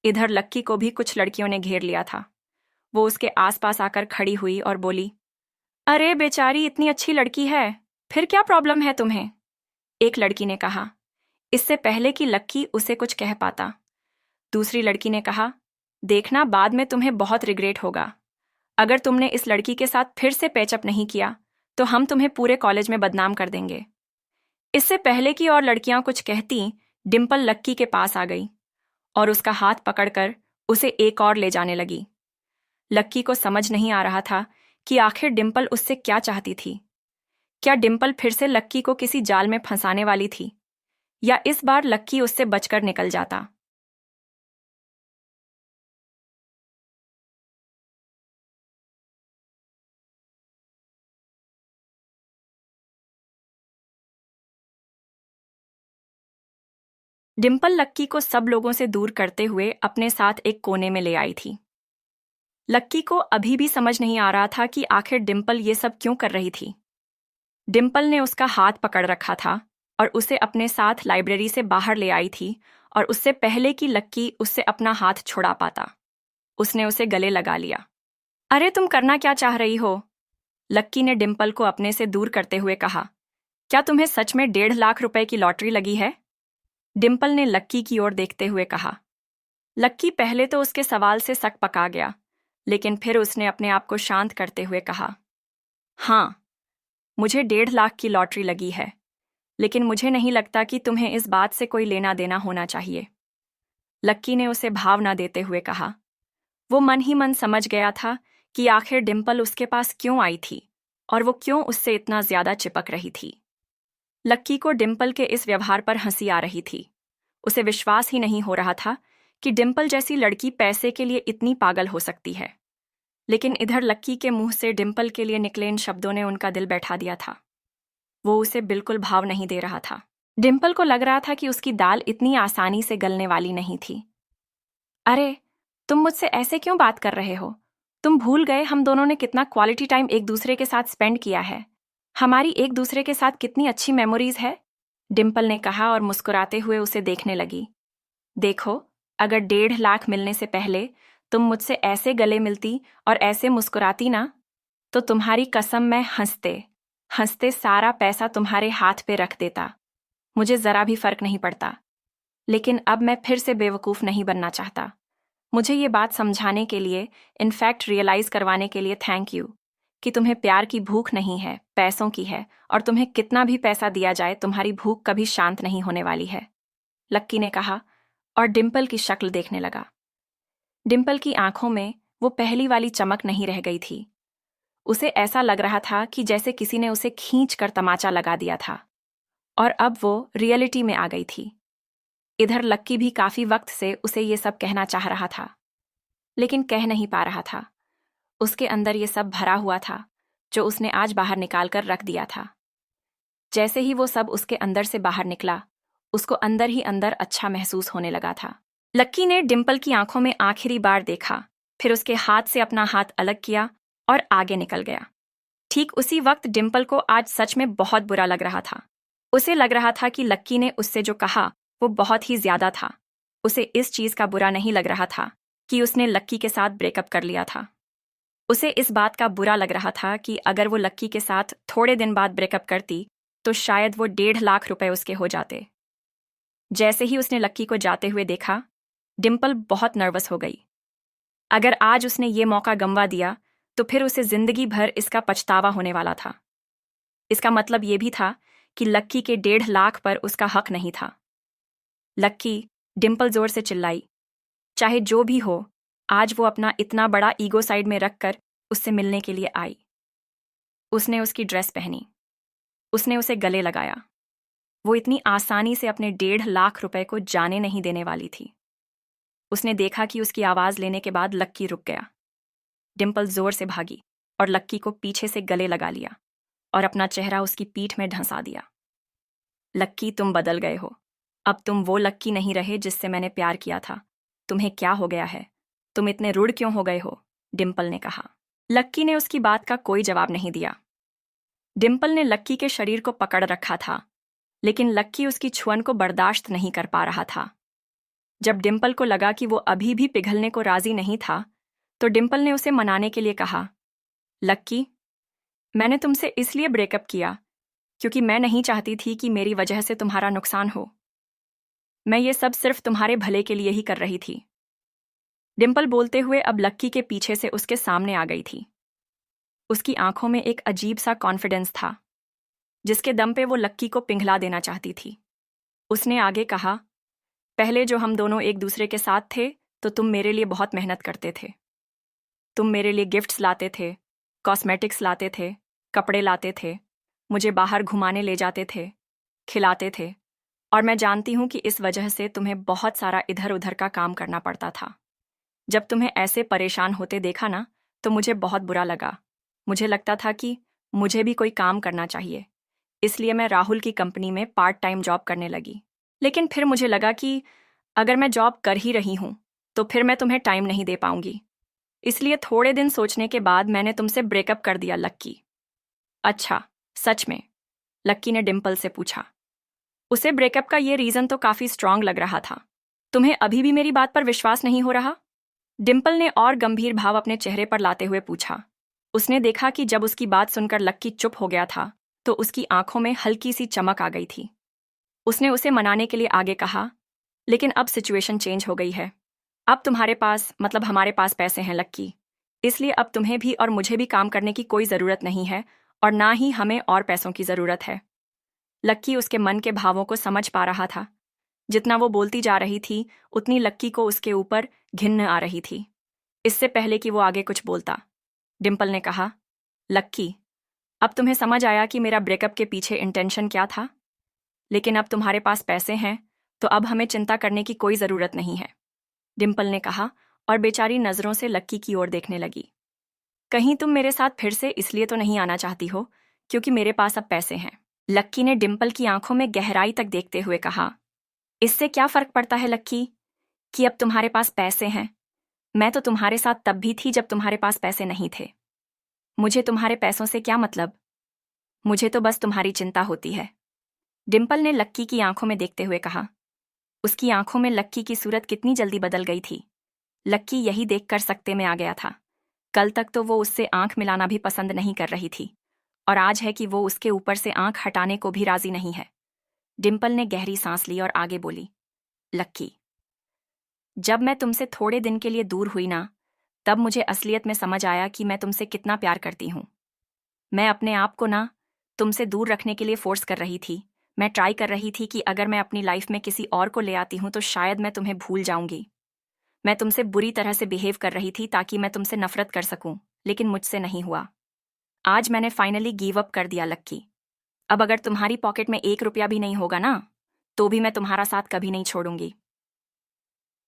इधर लक्की को भी कुछ लड़कियों ने घेर लिया था। वो उसके आसपास आकर खड़ी हुई और बोली, अरे बेचारी, इतनी अच्छी लड़की है, फिर क्या प्रॉब्लम है तुम्हें? एक लड़की ने कहा, इससे पहले कि लक्की उसे कुछ कह पाता। दूसरी लड़की ने कहा, देखना, बाद में तुम्हें बहुत रिग्रेट होगा। अगर तुमने इस लड़की के साथ फिर से पैचअप नहीं किया तो हम तुम्हें पूरे कॉलेज में बदनाम कर देंगे। इससे पहले कि और लड़कियां कुछ कहती, डिंपल लक्की के पास आ गई और उसका हाथ पकड़कर उसे एक और ले जाने लगी। लक्की को समझ नहीं आ रहा था कि आखिर डिंपल उससे क्या चाहती थी। क्या डिंपल फिर से लक्की को किसी जाल में फंसाने वाली थी, या इस बार लक्की उससे बचकर निकल जाता? डिंपल लक्की को सब लोगों से दूर करते हुए अपने साथ एक कोने में ले आई थी। लक्की को अभी भी समझ नहीं आ रहा था कि आखिर डिंपल ये सब क्यों कर रही थी। डिंपल ने उसका हाथ पकड़ रखा था और उसे अपने साथ लाइब्रेरी से बाहर ले आई थी, और उससे पहले कि लक्की उससे अपना हाथ छुड़ा पाता, उसने उसे गले लगा लिया। अरे, तुम करना क्या चाह रही हो? लक्की ने डिंपल को अपने से दूर करते हुए कहा। क्या तुम्हें सच में 1.5 लाख रुपए की लॉटरी लगी है? डिंपल ने लक्की की ओर देखते हुए कहा। लक्की पहले तो उसके सवाल से सक पका गया, लेकिन फिर उसने अपने आप को शांत करते हुए कहा, हाँ, मुझे 1.5 लाख की लॉटरी लगी है, लेकिन मुझे नहीं लगता कि तुम्हें इस बात से कोई लेना देना होना चाहिए। लक्की ने उसे भाव ना देते हुए कहा। वो मन ही मन समझ गया था कि आखिर डिंपल उसके पास क्यों आई थी और वो क्यों उससे इतना ज्यादा चिपक रही थी। लक्की को डिंपल के इस व्यवहार पर हंसी आ रही थी। उसे विश्वास ही नहीं हो रहा था कि डिंपल जैसी लड़की पैसे के लिए इतनी पागल हो सकती है। लेकिन इधर लक्की के मुंह से डिंपल के लिए निकले इन शब्दों ने उनका दिल बैठा दिया था। वो उसे बिल्कुल भाव नहीं दे रहा था। डिंपल को लग रहा था कि उसकी दाल इतनी आसानी से गलने वाली नहीं थी। अरे, तुम मुझसे ऐसे क्यों बात कर रहे हो? तुम भूल गए हम दोनों ने कितना क्वालिटी टाइम एक दूसरे के साथ स्पेंड किया है। हमारी एक दूसरे के साथ कितनी अच्छी मेमोरीज है, डिंपल ने कहा और मुस्कुराते हुए उसे देखने लगी। देखो, अगर 1.5 लाख मिलने से पहले तुम मुझसे ऐसे गले मिलती और ऐसे मुस्कुराती ना, तो तुम्हारी कसम मैं हंसते हंसते सारा पैसा तुम्हारे हाथ पे रख देता। मुझे जरा भी फर्क नहीं पड़ता। लेकिन अब मैं फिर से बेवकूफ नहीं बनना चाहता। मुझे ये बात समझाने के लिए, इनफैक्ट रियलाइज करवाने के लिए थैंक यू कि तुम्हें प्यार की भूख नहीं है, पैसों की है, और तुम्हें कितना भी पैसा दिया जाए तुम्हारी भूख कभी शांत नहीं होने वाली है, लक्की ने कहा और डिंपल की शक्ल देखने लगा। डिंपल की आंखों में वो पहली वाली चमक नहीं रह गई थी। उसे ऐसा लग रहा था कि जैसे किसी ने उसे खींच कर तमाचा लगा दिया था, और अब वो रियलिटी में आ गई थी। इधर लक्की भी काफी वक्त से उसे ये सब कहना चाह रहा था, लेकिन कह नहीं पा रहा था। उसके अंदर ये सब भरा हुआ था जो उसने आज बाहर निकाल कर रख दिया था। जैसे ही वो सब उसके अंदर से बाहर निकला, उसको अंदर ही अंदर अच्छा महसूस होने लगा था। लक्की ने डिंपल की आंखों में आखिरी बार देखा, फिर उसके हाथ से अपना हाथ अलग किया और आगे निकल गया। ठीक उसी वक्त डिंपल को आज सच में बहुत बुरा लग रहा था। उसे लग रहा था कि लक्की ने उससे जो कहा वो बहुत ही ज्यादा था। उसे इस चीज का बुरा नहीं लग रहा था कि उसने लक्की के साथ ब्रेकअप कर लिया था। उसे इस बात का बुरा लग रहा था कि अगर वो लक्की के साथ थोड़े दिन बाद ब्रेकअप करती तो शायद वो 1.5 लाख रुपए उसके हो जाते। जैसे ही उसने लक्की को जाते हुए देखा, डिम्पल बहुत नर्वस हो गई। अगर आज उसने ये मौका गंवा दिया तो फिर उसे जिंदगी भर इसका पछतावा होने वाला था। इसका मतलब ये भी था कि लक्की के 1.5 लाख पर उसका हक नहीं था। लक्की, डिम्पल जोर से चिल्लाई। चाहे जो भी हो, आज वो अपना इतना बड़ा ईगो साइड में रखकर उससे मिलने के लिए आई। उसने उसकी ड्रेस पहनी, उसने उसे गले लगाया। वो इतनी आसानी से अपने 1.5 लाख रुपए को जाने नहीं देने वाली थी। उसने देखा कि उसकी आवाज लेने के बाद लक्की रुक गया। डिम्पल जोर से भागी और लक्की को पीछे से गले लगा लिया और अपना चेहरा उसकी पीठ में ढंसा दिया। लक्की, तुम बदल गए हो। अब तुम वो लक्की नहीं रहे जिससे मैंने प्यार किया था। तुम्हें क्या हो गया है? तुम इतने रूड क्यों हो गए हो? डिम्पल ने कहा। लक्की ने उसकी बात का कोई जवाब नहीं दिया। डिम्पल ने लक्की के शरीर को पकड़ रखा था, लेकिन लक्की उसकी छुअन को बर्दाश्त नहीं कर पा रहा था। जब डिम्पल को लगा कि वो अभी भी पिघलने को राजी नहीं था, तो डिम्पल ने उसे मनाने के लिए कहा, लक्की, मैंने तुमसे इसलिए ब्रेकअप किया क्योंकि मैं नहीं चाहती थी कि मेरी वजह से तुम्हारा नुकसान हो। मैं ये सब सिर्फ तुम्हारे भले के लिए ही कर रही थी। डिम्पल बोलते हुए अब लक्की के पीछे से उसके सामने आ गई थी। उसकी आंखों में एक अजीब सा कॉन्फिडेंस था, जिसके दम पे वो लक्की को पिघला देना चाहती थी। उसने आगे कहा, पहले जो हम दोनों एक दूसरे के साथ थे तो तुम मेरे लिए बहुत मेहनत करते थे। तुम मेरे लिए गिफ्ट्स लाते थे, कॉस्मेटिक्स लाते थे, कपड़े लाते थे, मुझे बाहर घुमाने ले जाते थे, खिलाते थे, और मैं जानती हूं कि इस वजह से तुम्हें बहुत सारा इधर उधर का काम करना पड़ता था। जब तुम्हें ऐसे परेशान होते देखा ना, तो मुझे बहुत बुरा लगा। मुझे लगता था कि मुझे भी कोई काम करना चाहिए, इसलिए मैं राहुल की कंपनी में पार्ट टाइम जॉब करने लगी। लेकिन फिर मुझे लगा कि अगर मैं जॉब कर ही रही हूं तो फिर मैं तुम्हें टाइम नहीं दे पाऊंगी। इसलिए थोड़े दिन सोचने के बाद मैंने तुमसे ब्रेकअप कर दिया। लक्की। अच्छा, सच में? लक्की ने डिम्पल से पूछा। उसे ब्रेकअप का ये रीजन तो काफी स्ट्रांग लग रहा था। तुम्हें अभी भी मेरी बात पर विश्वास नहीं हो रहा? डिम्पल ने और गंभीर भाव अपने चेहरे पर लाते हुए पूछा। उसने देखा कि जब उसकी बात सुनकर लक्की चुप हो गया था तो उसकी आंखों में हल्की सी चमक आ गई थी। उसने उसे मनाने के लिए आगे कहा, लेकिन अब सिचुएशन चेंज हो गई है। अब तुम्हारे पास, मतलब हमारे पास पैसे हैं लक्की, इसलिए अब तुम्हें भी और मुझे भी काम करने की कोई ज़रूरत नहीं है और ना ही हमें और पैसों की ज़रूरत है। लक्की उसके मन के भावों को समझ पा रहा था। जितना वो बोलती जा रही थी उतनी लक्की को उसके ऊपर घिन्न आ रही थी। इससे पहले कि वो आगे कुछ बोलता, डिम्पल ने कहा, लक्की, अब तुम्हें समझ आया कि मेरा ब्रेकअप के पीछे इंटेंशन क्या था? लेकिन अब तुम्हारे पास पैसे हैं तो अब हमें चिंता करने की कोई ज़रूरत नहीं है, डिम्पल ने कहा और बेचारी नज़रों से लक्की की ओर देखने लगी। कहीं तुम मेरे साथ फिर से इसलिए तो नहीं आना चाहती हो क्योंकि मेरे पास अब पैसे हैं? लक्की ने डिम्पल की आंखों में गहराई तक देखते हुए कहा। इससे क्या फर्क पड़ता है लक्की कि अब तुम्हारे पास पैसे हैं? मैं तो तुम्हारे साथ तब भी थी जब तुम्हारे पास पैसे नहीं थे। मुझे तुम्हारे पैसों से क्या मतलब? मुझे तो बस तुम्हारी चिंता होती है, डिम्पल ने लक्की की आंखों में देखते हुए कहा। उसकी आंखों में लक्की की सूरत कितनी जल्दी बदल गई थी। लक्की यही देखकर सकते में आ गया था। कल तक तो वो उससे आंख मिलाना भी पसंद नहीं कर रही थी और आज है कि वो उसके ऊपर से आंख हटाने को भी राजी नहीं है। डिम्पल ने गहरी सांस ली और आगे बोली, लक्की, जब मैं तुमसे थोड़े दिन के लिए दूर हुई ना, तब मुझे असलियत में समझ आया कि मैं तुमसे कितना प्यार करती हूँ। मैं अपने आप को ना तुमसे दूर रखने के लिए फोर्स कर रही थी। मैं ट्राई कर रही थी कि अगर मैं अपनी लाइफ में किसी और को ले आती हूँ तो शायद मैं तुम्हें भूल जाऊंगी। मैं तुमसे बुरी तरह से बिहेव कर रही थी ताकि मैं तुमसे नफरत कर सकूं, लेकिन मुझसे नहीं हुआ। आज मैंने फाइनली गिव अप कर दिया लक्की। अब अगर तुम्हारी पॉकेट में 1 रुपया भी नहीं होगा ना, तो भी मैं तुम्हारा साथ कभी नहीं छोड़ूंगी।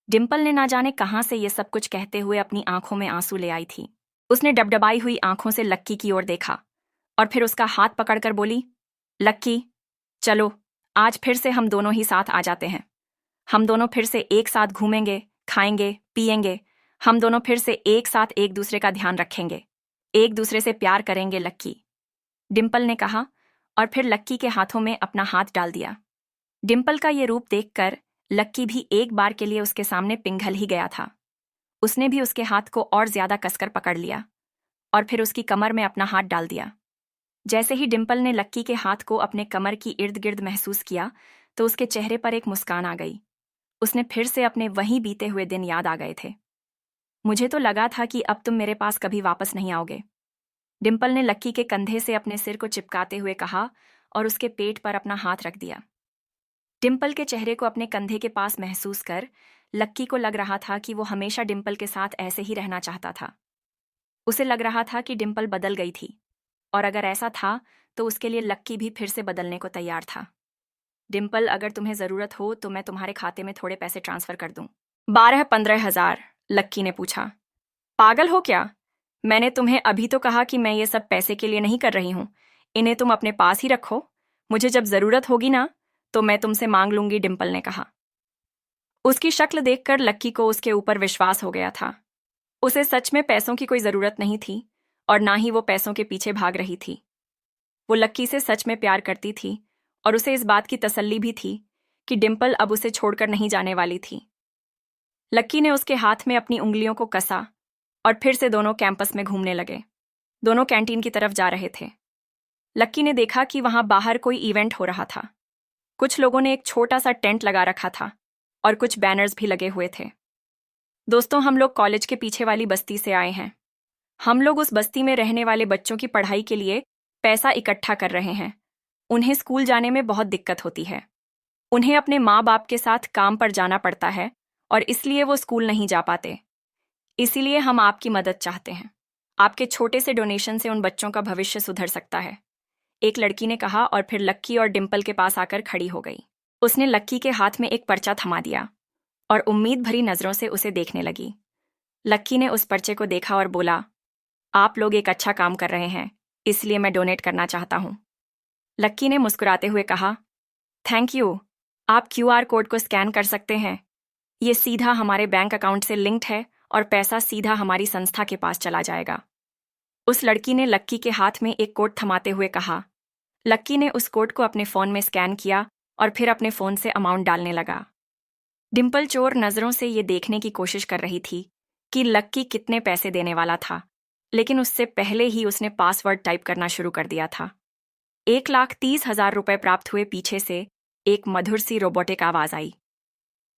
डिम्पल ने ना जाने कहां से ये सब कुछ कहते हुए अपनी आंखों में आंसू ले आई थी। उसने डबडबाई हुई आंखों से लक्की की ओर देखा और फिर उसका हाथ पकड़कर बोली, लक्की, चलो, आज फिर से हम दोनों ही साथ आ जाते हैं। हम दोनों फिर से एक साथ घूमेंगे, खाएंगे, पिएंगे। हम दोनों फिर से एक साथ एक दूसरे का ध्यान रखेंगे, एक दूसरे से प्यार करेंगे लक्की, डिम्पल ने कहा और फिर लक्की के हाथों में अपना हाथ डाल दिया। डिम्पल का ये रूप देखकर लक्की भी एक बार के लिए उसके सामने पिघल ही गया था। उसने भी उसके हाथ को और ज्यादा कसकर पकड़ लिया और फिर उसकी कमर में अपना हाथ डाल दिया। जैसे ही डिम्पल ने लक्की के हाथ को अपने कमर की इर्द गिर्द महसूस किया तो उसके चेहरे पर एक मुस्कान आ गई। उसने फिर से अपने वहीं बीते हुए दिन याद आ गए थे। मुझे तो लगा था कि अब तुम मेरे पास कभी वापस नहीं आओगे, डिम्पल ने लक्की के कंधे से अपने सिर को चिपकाते हुए कहा और उसके पेट पर अपना हाथ रख दिया। डिम्पल के चेहरे को अपने कंधे के पास महसूस कर लक्की को लग रहा था कि वो हमेशा डिम्पल के साथ ऐसे ही रहना चाहता था। उसे लग रहा था कि डिम्पल बदल गई थी, और अगर ऐसा था तो उसके लिए लक्की भी फिर से बदलने को तैयार था। डिम्पल, अगर तुम्हें ज़रूरत हो तो मैं तुम्हारे खाते में थोड़े पैसे ट्रांसफ़र कर दूं। 12-15 हज़ार, लक्की ने पूछा। पागल हो क्या? मैंने तुम्हें अभी तो कहा कि मैं ये सब पैसे के लिए नहीं कर रही हूँ। इन्हें तुम अपने पास ही रखो। मुझे जब ज़रूरत होगी ना तो मैं तुमसे मांग लूंगी, डिम्पल ने कहा। उसकी शक्ल देखकर लक्की को उसके ऊपर विश्वास हो गया था। उसे सच में पैसों की कोई ज़रूरत नहीं थी और ना ही वो पैसों के पीछे भाग रही थी। वो लक्की से सच में प्यार करती थी और उसे इस बात की तसल्ली भी थी कि डिम्पल अब उसे छोड़कर नहीं जाने वाली थी। लक्की ने उसके हाथ में अपनी उंगलियों को कसा और फिर से दोनों कैंपस में घूमने लगे। दोनों कैंटीन की तरफ जा रहे थे। लक्की ने देखा कि वहां बाहर कोई इवेंट हो रहा था। कुछ लोगों ने एक छोटा सा टेंट लगा रखा था और कुछ बैनर्स भी लगे हुए थे। दोस्तों, हम लोग कॉलेज के पीछे वाली बस्ती से आए हैं। हम लोग उस बस्ती में रहने वाले बच्चों की पढ़ाई के लिए पैसा इकट्ठा कर रहे हैं। उन्हें स्कूल जाने में बहुत दिक्कत होती है। उन्हें अपने माँ बाप के साथ काम पर जाना पड़ता है और इसलिए वो स्कूल नहीं जा पाते। इसीलिए हम आपकी मदद चाहते हैं। आपके छोटे से डोनेशन से उन बच्चों का भविष्य सुधर सकता है, एक लड़की ने कहा और फिर लक्की और डिम्पल के पास आकर खड़ी हो गई। उसने लक्की के हाथ में एक पर्चा थमा दिया और उम्मीद भरी नजरों से उसे देखने लगी। लक्की ने उस पर्चे को देखा और बोला, आप लोग एक अच्छा काम कर रहे हैं, इसलिए मैं डोनेट करना चाहता हूँ। लक्की ने मुस्कुराते हुए कहा, थैंक यू। आप क्यूआर कोड को स्कैन कर सकते हैं। ये सीधा हमारे बैंक अकाउंट से लिंक्ड है और पैसा सीधा हमारी संस्था के पास चला जाएगा। उस लड़की ने लक्की के हाथ में एक कोड थमाते हुए कहा। लक्की ने उस कोड को अपने फ़ोन में स्कैन किया और फिर अपने फ़ोन से अमाउंट डालने लगा। डिम्पल चोर नज़रों से ये देखने की कोशिश कर रही थी कि लक्की कितने पैसे देने वाला था, लेकिन उससे पहले ही उसने पासवर्ड टाइप करना शुरू कर दिया था। 1,30,000 रुपये प्राप्त हुए। पीछे से एक मधुर सी रोबोटिक आवाज़ आई।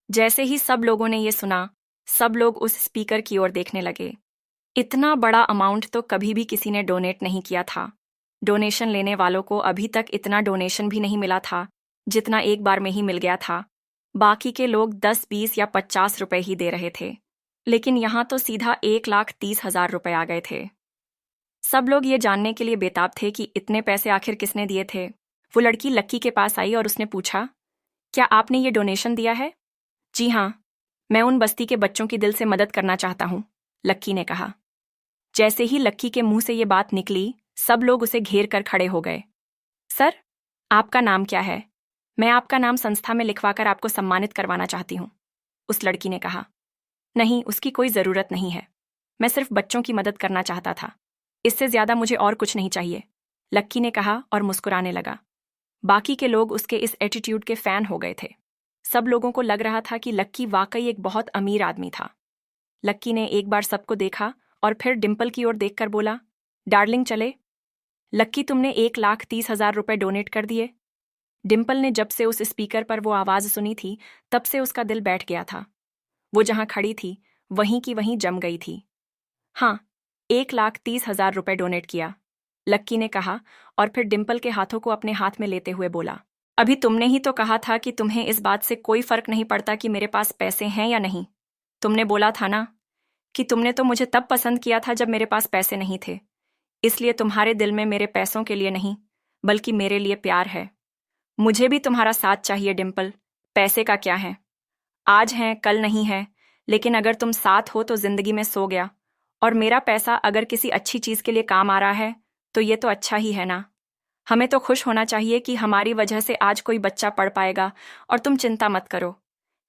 जैसे ही सब लोगों ने ये सुना, सब लोग उस स्पीकर की ओर देखने लगे। इतना बड़ा अमाउंट तो कभी भी किसी ने डोनेट नहीं किया था। डोनेशन लेने वालों को अभी तक इतना डोनेशन भी नहीं मिला था जितना एक बार में ही मिल गया था। बाकी के लोग 10, 20 या 50 रुपए ही दे रहे थे, लेकिन यहाँ तो सीधा 1,30,000 रुपए आ गए थे। सब लोग ये जानने के लिए बेताब थे कि इतने पैसे आखिर किसने दिए थे। वो लड़की लक्की के पास आई और उसने पूछा, क्या आपने ये डोनेशन दिया है? जी हाँ, मैं उन बस्ती के बच्चों की दिल से मदद करना चाहता हूँ, लक्की ने कहा। जैसे ही लक्की के मुंह से ये बात निकली, सब लोग उसे घेर कर खड़े हो गए। सर, आपका नाम क्या है? मैं आपका नाम संस्था में लिखवाकर आपको सम्मानित करवाना चाहती हूँ, उस लड़की ने कहा। नहीं, उसकी कोई ज़रूरत नहीं है। मैं सिर्फ बच्चों की मदद करना चाहता था। इससे ज़्यादा मुझे और कुछ नहीं चाहिए, लक्की ने कहा और मुस्कुराने लगा। बाकी के लोग उसके इस एटीट्यूड के फ़ैन हो गए थे। सब लोगों को लग रहा था कि लक्की वाकई एक बहुत अमीर आदमी था। लक्की ने एक बार सबको देखा और फिर डिम्पल की ओर देखकर बोला, डार्लिंग चले। लक्की, तुमने 1,30,000 रुपए डोनेट कर दिए। डिम्पल ने जब से उस स्पीकर पर वो आवाज़ सुनी थी तब से उसका दिल बैठ गया था। वो जहाँ खड़ी थी वहीं की वहीं जम गई थी। हाँ, 1,30,000 रुपए डोनेट किया, लक्की ने कहा और फिर डिम्पल के हाथों को अपने हाथ में लेते हुए बोला, अभी तुमने ही तो कहा था कि तुम्हें इस बात से कोई फर्क नहीं पड़ता कि मेरे पास पैसे हैं या नहीं। तुमने बोला था ना कि तुमने तो मुझे तब पसंद किया था जब मेरे पास पैसे नहीं थे। इसलिए तुम्हारे दिल में मेरे पैसों के लिए नहीं बल्कि मेरे लिए प्यार है। मुझे भी तुम्हारा साथ चाहिए डिम्पल। पैसे का क्या है, आज है कल नहीं है, लेकिन अगर तुम साथ हो तो जिंदगी में सो गया। और मेरा पैसा अगर किसी अच्छी चीज़ के लिए काम आ रहा है तो ये तो अच्छा ही है ना। हमें तो खुश होना चाहिए कि हमारी वजह से आज कोई बच्चा पढ़ पाएगा। और तुम चिंता मत करो,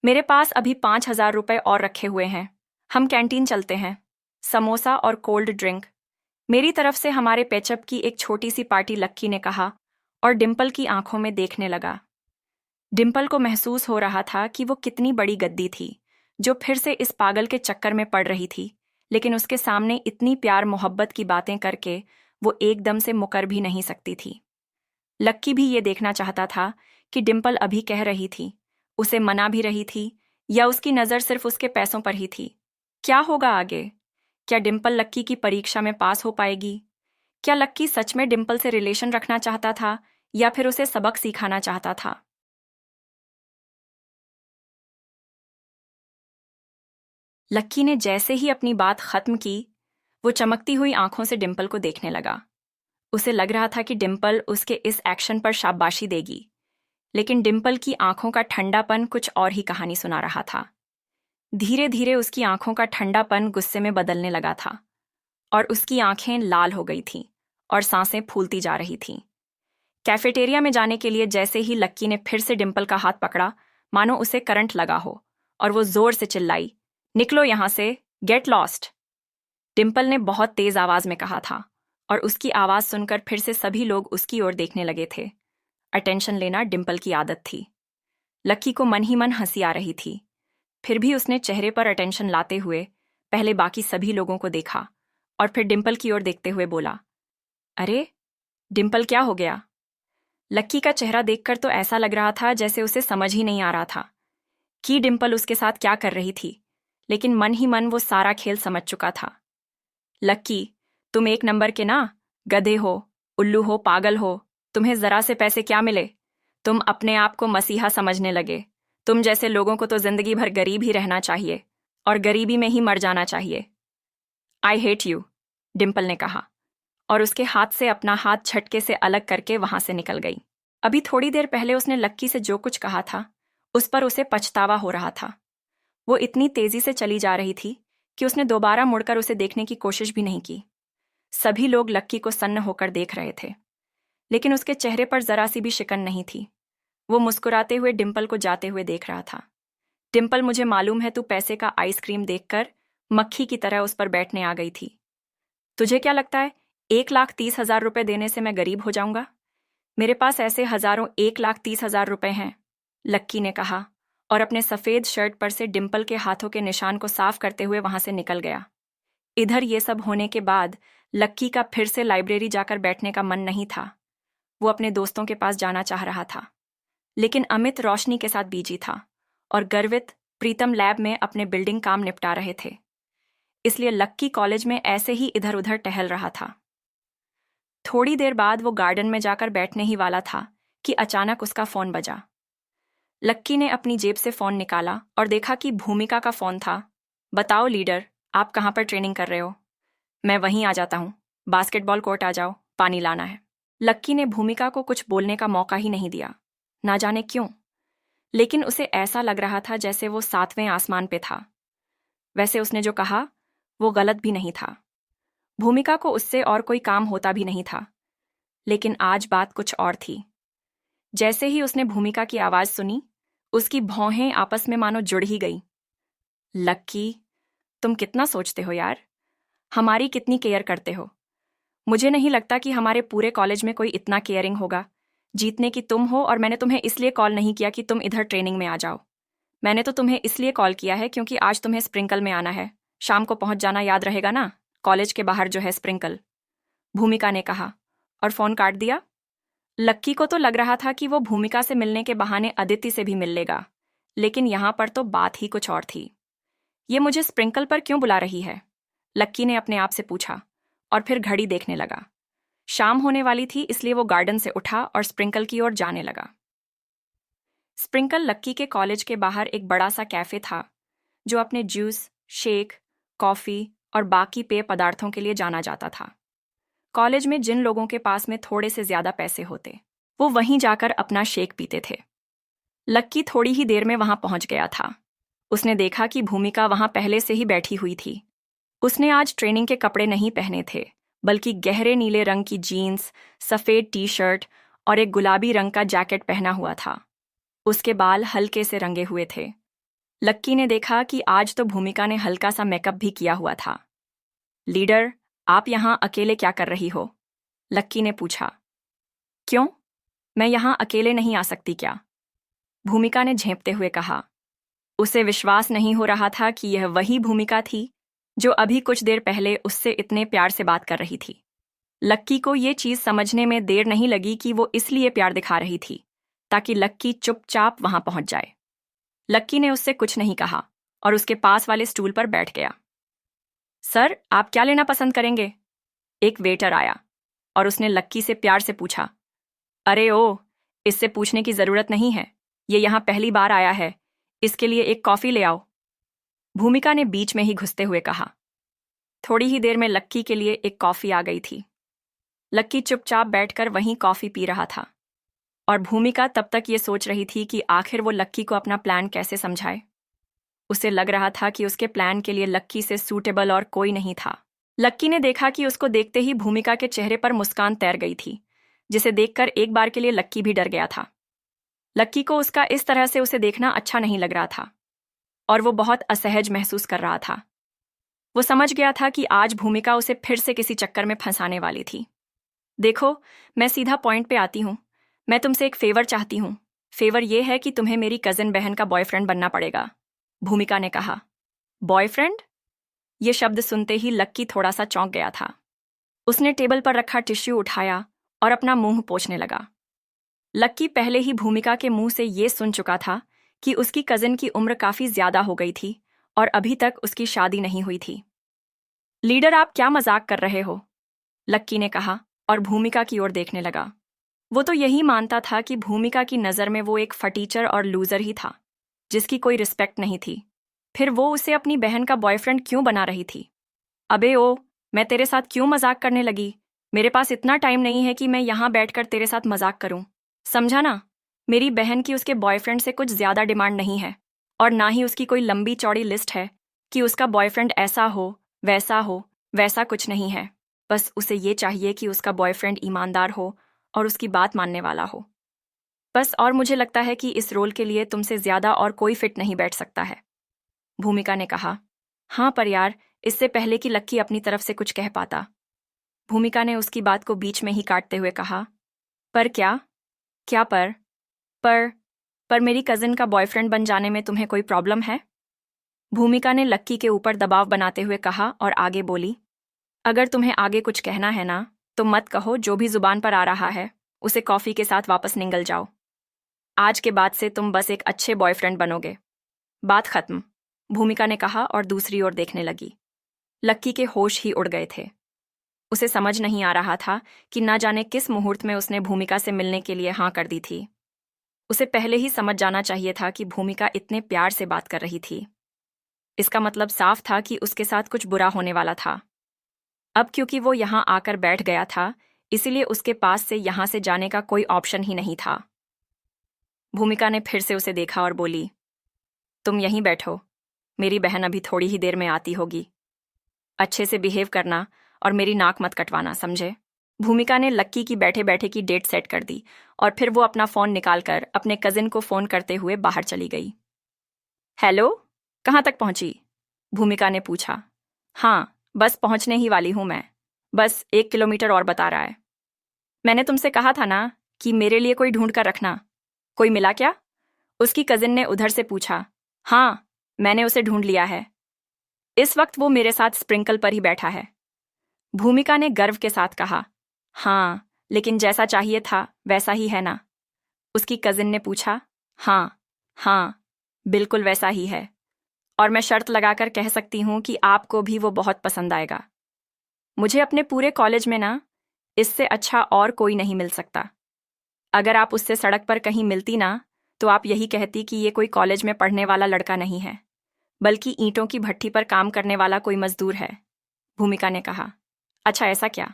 मेरे पास अभी 5,000 रुपये और रखे हुए हैं। हम कैंटीन चलते हैं, समोसा और कोल्ड ड्रिंक। मेरी तरफ से हमारे पेचअप की एक छोटी सी पार्टी, लक्की ने कहा और डिम्पल की आंखों में देखने लगा। डिम्पल को महसूस हो रहा था कि वो कितनी बड़ी गद्दी थी जो फिर से इस पागल के चक्कर में पड़ रही थी, लेकिन उसके सामने इतनी प्यार मोहब्बत की बातें करके वो एकदम से मुकर भी नहीं सकती थी। लक्की भी ये देखना चाहता था कि डिम्पल अभी कह रही थी, उसे मना भी रही थी, या उसकी नज़र सिर्फ उसके पैसों पर ही थी। क्या होगा आगे? क्या डिम्पल लक्की की परीक्षा में पास हो पाएगी? क्या लक्की सच में डिम्पल से रिलेशन रखना चाहता था या फिर उसे सबक सिखाना चाहता था? लक्की ने जैसे ही अपनी बात खत्म की, वो चमकती हुई आंखों से डिम्पल को देखने लगा। उसे लग रहा था कि डिम्पल उसके इस एक्शन पर शाबाशी देगी, लेकिन डिम्पल की आंखों का ठंडापन कुछ और ही कहानी सुना रहा था। धीरे धीरे उसकी आंखों का ठंडापन गुस्से में बदलने लगा था और उसकी आंखें लाल हो गई थीं और सांसें फूलती जा रही थीं। कैफेटेरिया में जाने के लिए जैसे ही लक्की ने फिर से डिम्पल का हाथ पकड़ा, मानो उसे करंट लगा हो, और वो जोर से चिल्लाई, निकलो यहां से, गेट लॉस्ट। डिम्पल ने बहुत तेज आवाज में कहा था और उसकी आवाज सुनकर फिर से सभी लोग उसकी ओर देखने लगे थे। अटेंशन लेना डिम्पल की आदत थी। लक्की को मन ही मन हंसी आ रही थी। फिर भी उसने चेहरे पर अटेंशन लाते हुए पहले बाकी सभी लोगों को देखा और फिर डिम्पल की ओर देखते हुए बोला, अरे डिम्पल, क्या हो गया? लक्की का चेहरा देखकर तो ऐसा लग रहा था जैसे उसे समझ ही नहीं आ रहा था कि डिम्पल उसके साथ क्या कर रही थी, लेकिन मन ही मन वो सारा खेल समझ चुका था। लक्की, तुम एक नंबर के ना, गधे हो, उल्लू हो, पागल हो। तुम्हें जरा से पैसे क्या मिले? तुम अपने आप को मसीहा समझने लगे। तुम जैसे लोगों को तो जिंदगी भर गरीब ही रहना चाहिए और गरीबी में ही मर जाना चाहिए। आई हेट यू, डिम्पल ने कहा और उसके हाथ से अपना हाथ झटके से अलग करके वहां से निकल गई। अभी थोड़ी देर पहले उसने लक्की से जो कुछ कहा था, उस पर उसे पछतावा हो रहा था। वो इतनी तेजी से चली जा रही थी कि उसने दोबारा मुड़कर उसे देखने की कोशिश भी नहीं की। सभी लोग लक्की को सन्न होकर देख रहे थे, लेकिन उसके चेहरे पर जरा सी भी शिकन नहीं थी। वो मुस्कुराते हुए डिम्पल को जाते हुए देख रहा था। डिम्पल, मुझे मालूम है तू पैसे का आइसक्रीम देखकर मक्खी की तरह उस पर बैठने आ गई थी। तुझे क्या लगता है 1,30,000 रुपए देने से मैं गरीब हो जाऊंगा? मेरे पास ऐसे हजारों 1,30,000 रुपए हैं, लक्की ने कहा और अपने सफेद शर्ट पर से डिम्पल के हाथों के निशान को साफ करते हुए वहां से निकल गया। इधर ये सब होने के बाद लक्की का फिर से लाइब्रेरी जाकर बैठने का मन नहीं था। वो अपने दोस्तों के पास जाना चाह रहा था, लेकिन अमित रोशनी के साथ बिजी था और गर्वित प्रीतम लैब में अपने बिल्डिंग काम निपटा रहे थे। इसलिए लक्की कॉलेज में ऐसे ही इधर उधर टहल रहा था। थोड़ी देर बाद वो गार्डन में जाकर बैठने ही वाला था कि अचानक उसका फोन बजा। लक्की ने अपनी जेब से फोन निकाला और देखा कि भूमिका का फोन था। बताओ लीडर, आप कहाँ पर ट्रेनिंग कर रहे हो? मैं वहीं आ जाता हूँ। बास्केटबॉल कोर्ट आ जाओ, पानी लाना है। लक्की ने भूमिका को कुछ बोलने का मौका ही नहीं दिया, ना जाने क्यों, लेकिन उसे ऐसा लग रहा था जैसे वो 7वें आसमान पे था। वैसे उसने जो कहा वो गलत भी नहीं था। भूमिका को उससे और कोई काम होता भी नहीं था, लेकिन आज बात कुछ और थी। जैसे ही उसने भूमिका की आवाज सुनी, उसकी भौहें आपस में मानो जुड़ ही गई। लक्की, तुम कितना सोचते हो यार, हमारी कितनी केयर करते हो। मुझे नहीं लगता कि हमारे पूरे कॉलेज में कोई इतना केयरिंग होगा। जीतने की तुम हो और मैंने तुम्हें इसलिए कॉल नहीं किया कि तुम इधर ट्रेनिंग में आ जाओ। मैंने तो तुम्हें इसलिए कॉल किया है क्योंकि आज तुम्हें स्प्रिंकल में आना है। शाम को पहुंच जाना, याद रहेगा ना? कॉलेज के बाहर जो है स्प्रिंकल, भूमिका ने कहा और फोन काट दिया। लक्की को तो लग रहा था कि वो भूमिका से मिलने के बहाने अदिति से भी मिल लेगा, लेकिन यहां पर तो बात ही कुछ और थी। ये मुझे स्प्रिंकल पर क्यों बुला रही है? लक्की ने अपने आप से पूछा और फिर घड़ी देखने लगा। शाम होने वाली थी, इसलिए वो गार्डन से उठा और स्प्रिंकल की ओर जाने लगा। स्प्रिंकल लक्की के कॉलेज के बाहर एक बड़ा सा कैफे था जो अपने जूस, शेक, कॉफी और बाकी पेय पदार्थों के लिए जाना जाता था। कॉलेज में जिन लोगों के पास में थोड़े से ज्यादा पैसे होते, वो वहीं जाकर अपना शेक पीते थे। लक्की थोड़ी ही देर में वहां पहुंच गया था। उसने देखा कि भूमिका वहां पहले से ही बैठी हुई थी। उसने आज ट्रेनिंग के कपड़े नहीं पहने थे, बल्कि गहरे नीले रंग की जीन्स, सफेद टी शर्ट और एक गुलाबी रंग का जैकेट पहना हुआ था। उसके बाल हल्के से रंगे हुए थे। लक्की ने देखा कि आज तो भूमिका ने हल्का सा मेकअप भी किया हुआ था। लीडर, आप यहाँ अकेले क्या कर रही हो? लक्की ने पूछा। क्यों? मैं यहाँ अकेले नहीं आ सकती क्या? भूमिका ने झेंपते हुए कहा। उसे विश्वास नहीं हो रहा था कि यह वही भूमिका थी जो अभी कुछ देर पहले उससे इतने प्यार से बात कर रही थी। लक्की को ये चीज समझने में देर नहीं लगी कि वो इसलिए प्यार दिखा रही थी ताकि लक्की चुपचाप वहां पहुंच जाए। लक्की ने उससे कुछ नहीं कहा और उसके पास वाले स्टूल पर बैठ गया। सर, आप क्या लेना पसंद करेंगे? एक वेटर आया और उसने लक्की से प्यार से पूछा। अरे ओ, इससे पूछने की जरूरत नहीं है, ये यहां पहली बार आया है, इसके लिए एक कॉफी ले आओ, भूमिका ने बीच में ही घुसते हुए कहा। थोड़ी ही देर में लक्की के लिए एक कॉफी आ गई थी। लक्की चुपचाप बैठकर वहीं कॉफी पी रहा था और भूमिका तब तक ये सोच रही थी कि आखिर वो लक्की को अपना प्लान कैसे समझाए। उसे लग रहा था कि उसके प्लान के लिए लक्की से सूटेबल और कोई नहीं था। लक्की ने देखा कि उसको देखते ही भूमिका के चेहरे पर मुस्कान तैर गई थी, जिसे देखकर एक बार के लिए लक्की भी डर गया था। लक्की को उसका इस तरह से उसे देखना अच्छा नहीं लग रहा था और वो बहुत असहज महसूस कर रहा था। वो समझ गया था कि आज भूमिका उसे फिर से किसी चक्कर में फंसाने वाली थी। देखो, मैं सीधा पॉइंट पे आती हूँ। मैं तुमसे एक फेवर चाहती हूँ। फेवर ये है कि तुम्हें मेरी कजिन बहन का बॉयफ्रेंड बनना पड़ेगा, भूमिका ने कहा। बॉयफ्रेंड? ये शब्द सुनते ही लक्की थोड़ा सा चौंक गया था। उसने टेबल पर रखा टिश्यू उठाया और अपना मुंह पोंछने लगा। लक्की पहले ही भूमिका के मुंह से ये सुन चुका था कि उसकी कजिन की उम्र काफी ज्यादा हो गई थी और अभी तक उसकी शादी नहीं हुई थी। लीडर, आप क्या मजाक कर रहे हो? लक्की ने कहा और भूमिका की ओर देखने लगा। वो तो यही मानता था कि भूमिका की नज़र में वो एक फटीचर और लूजर ही था, जिसकी कोई रिस्पेक्ट नहीं थी। फिर वो उसे अपनी बहन का बॉयफ्रेंड क्यों बना रही थी? अबे ओ, मैं तेरे साथ क्यों मजाक करने लगी? मेरे पास इतना टाइम नहीं है कि मैं यहाँ बैठकर तेरे साथ मजाक करूं। समझा ना? मेरी बहन की उसके बॉयफ्रेंड से कुछ ज्यादा डिमांड नहीं है और ना ही उसकी कोई लंबी चौड़ी लिस्ट है कि उसका बॉयफ्रेंड ऐसा हो, वैसा कुछ नहीं है। बस उसे ये चाहिए कि उसका बॉयफ्रेंड ईमानदार हो और उसकी बात मानने वाला हो। बस, और मुझे लगता है कि इस रोल के लिए तुमसे ज्यादा और कोई फिट नहीं बैठ सकता है, भूमिका ने कहा। हाँ पर यार, इससे पहले कि लक्की अपनी तरफ से कुछ कह पाता, भूमिका ने उसकी बात को बीच में ही काटते हुए कहा। पर क्या? क्या पर? पर पर मेरी कजिन का बॉयफ्रेंड बन जाने में तुम्हें कोई प्रॉब्लम है? भूमिका ने लक्की के ऊपर दबाव बनाते हुए कहा और आगे बोली। अगर तुम्हें आगे कुछ कहना है ना, तो मत कहो। जो भी जुबान पर आ रहा है उसे कॉफी के साथ वापस निगल जाओ। आज के बाद से तुम बस एक अच्छे बॉयफ्रेंड बनोगे। बात खत्म, भूमिका ने कहा और दूसरी ओर देखने लगी। लक्की के होश ही उड़ गए थे। उसे समझ नहीं आ रहा था कि ना जाने किस मुहूर्त में उसने भूमिका से मिलने के लिए हाँ कर दी थी। उसे पहले ही समझ जाना चाहिए था कि भूमिका इतने प्यार से बात कर रही थी। इसका मतलब साफ था कि उसके साथ कुछ बुरा होने वाला था। अब क्योंकि वो यहाँ आकर बैठ गया था, इसलिए उसके पास से यहाँ से जाने का कोई ऑप्शन ही नहीं था। भूमिका ने फिर से उसे देखा और बोली, तुम यहीं बैठो, मेरी बहन अभी थोड़ी ही देर में आती होगी। अच्छे से बिहेव करना और मेरी नाक मत कटवाना, समझे? भूमिका ने लक्की की बैठे बैठे की डेट सेट कर दी और फिर वो अपना फोन निकालकर अपने कजिन को फोन करते हुए बाहर चली गई। हेलो, कहाँ तक पहुंची? भूमिका ने पूछा। हाँ, बस पहुंचने ही वाली हूं मैं। बस 1 किलोमीटर और बता रहा है। मैंने तुमसे कहा था ना कि मेरे लिए कोई ढूंढ कर रखना। कोई मिला क्या? उसकी कजिन ने उधर से पूछा। हाँ, मैंने उसे ढूंढ लिया है। इस वक्त वो मेरे साथ स्प्रिंकल पर ही बैठा है, भूमिका ने गर्व के साथ कहा। हाँ, लेकिन जैसा चाहिए था वैसा ही है ना? उसकी कजिन ने पूछा। हाँ हाँ, बिल्कुल वैसा ही है, और मैं शर्त लगाकर कह सकती हूँ कि आपको भी वो बहुत पसंद आएगा। मुझे अपने पूरे कॉलेज में ना इससे अच्छा और कोई नहीं मिल सकता। अगर आप उससे सड़क पर कहीं मिलती ना, तो आप यही कहती कि ये कोई कॉलेज में पढ़ने वाला लड़का नहीं है, बल्कि ईंटों की भट्टी पर काम करने वाला कोई मजदूर है, भूमिका ने कहा। अच्छा, ऐसा क्या?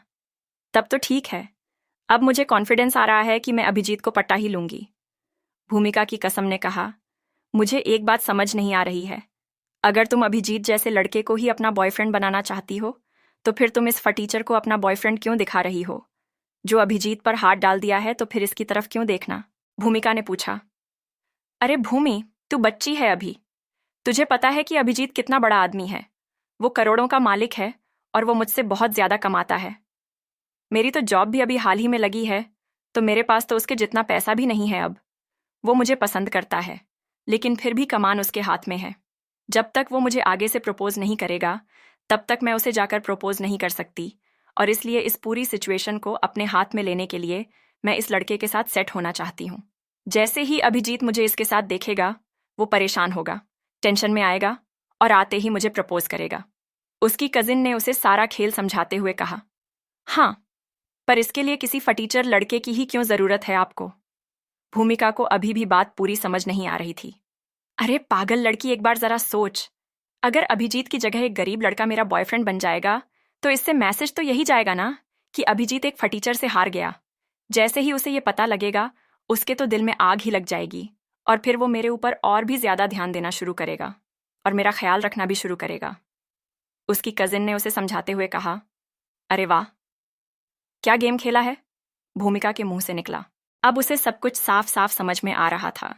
तब तो ठीक है। अब मुझे कॉन्फिडेंस आ रहा है कि मैं अभिजीत को पटा ही लूंगी, भूमिका की कसम ने कहा। मुझे एक बात समझ नहीं आ रही है। अगर तुम अभिजीत जैसे लड़के को ही अपना बॉयफ्रेंड बनाना चाहती हो, तो फिर तुम इस फटीचर को अपना बॉयफ्रेंड क्यों दिखा रही हो? जो अभिजीत पर हाथ डाल दिया है, तो फिर इसकी तरफ क्यों देखना? भूमिका ने पूछा। अरे भूमि, तू बच्ची है अभी। तुझे पता है कि अभिजीत कितना बड़ा आदमी है। वो करोड़ों का मालिक है और वो मुझसे बहुत ज्यादा कमाता है। मेरी तो जॉब भी अभी हाल ही में लगी है, तो मेरे पास तो उसके जितना पैसा भी नहीं है अब। वो मुझे पसंद करता है, लेकिन फिर भी कमान उसके हाथ में है। जब तक वो मुझे आगे से प्रपोज नहीं करेगा, तब तक मैं उसे जाकर प्रपोज नहीं कर सकती, और इसलिए इस पूरी सिचुएशन को अपने हाथ में लेने के लिए मैं इस लड़के के साथ सेट होना चाहती हूँ। जैसे ही अभिजीत मुझे इसके साथ देखेगा, वो परेशान होगा, टेंशन में आएगा और आते ही मुझे प्रपोज करेगा। उसकी कजिन ने उसे सारा खेल समझाते हुए कहा, हाँ, पर इसके लिए किसी फटीचर लड़के की ही क्यों जरूरत है आपको? भूमिका को अभी भी बात पूरी समझ नहीं आ रही थी। अरे पागल लड़की, एक बार जरा सोच, अगर अभिजीत की जगह एक गरीब लड़का मेरा बॉयफ्रेंड बन जाएगा तो इससे मैसेज तो यही जाएगा ना कि अभिजीत एक फटीचर से हार गया। जैसे ही उसे ये पता लगेगा, उसके तो दिल में आग ही लग जाएगी, और फिर वो मेरे ऊपर और भी ज्यादा ध्यान देना शुरू करेगा और मेरा ख्याल रखना भी शुरू करेगा। उसकी कजिन ने उसे समझाते हुए कहा, अरे वाह, क्या गेम खेला है? भूमिका के मुंह से निकला। अब उसे सब कुछ साफ साफ समझ में आ रहा था,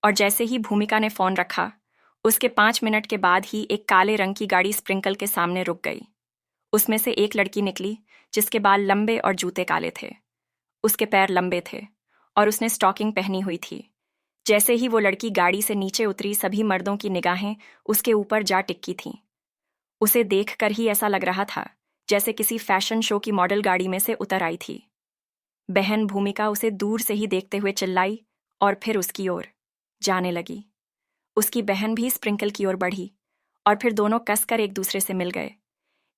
और जैसे ही भूमिका ने फोन रखा, उसके 5 मिनट के बाद ही एक काले रंग की गाड़ी स्प्रिंकल के सामने रुक गई। उसमें से एक लड़की निकली जिसके बाल लंबे और जूते काले थे। उसके पैर लंबे थे और उसने स्टॉकिंग पहनी हुई थी। जैसे ही वो लड़की गाड़ी से नीचे उतरी, सभी मर्दों की निगाहें उसके ऊपर जा टिकी थीं। उसे देखकर ही ऐसा लग रहा था जैसे किसी फैशन शो की मॉडल गाड़ी में से उतर आई थी। बहन भूमिका उसे दूर से ही देखते हुए चिल्लाई और फिर उसकी ओर जाने लगी। उसकी बहन भी स्प्रिंकल की ओर बढ़ी और फिर दोनों कसकर एक दूसरे से मिल गए।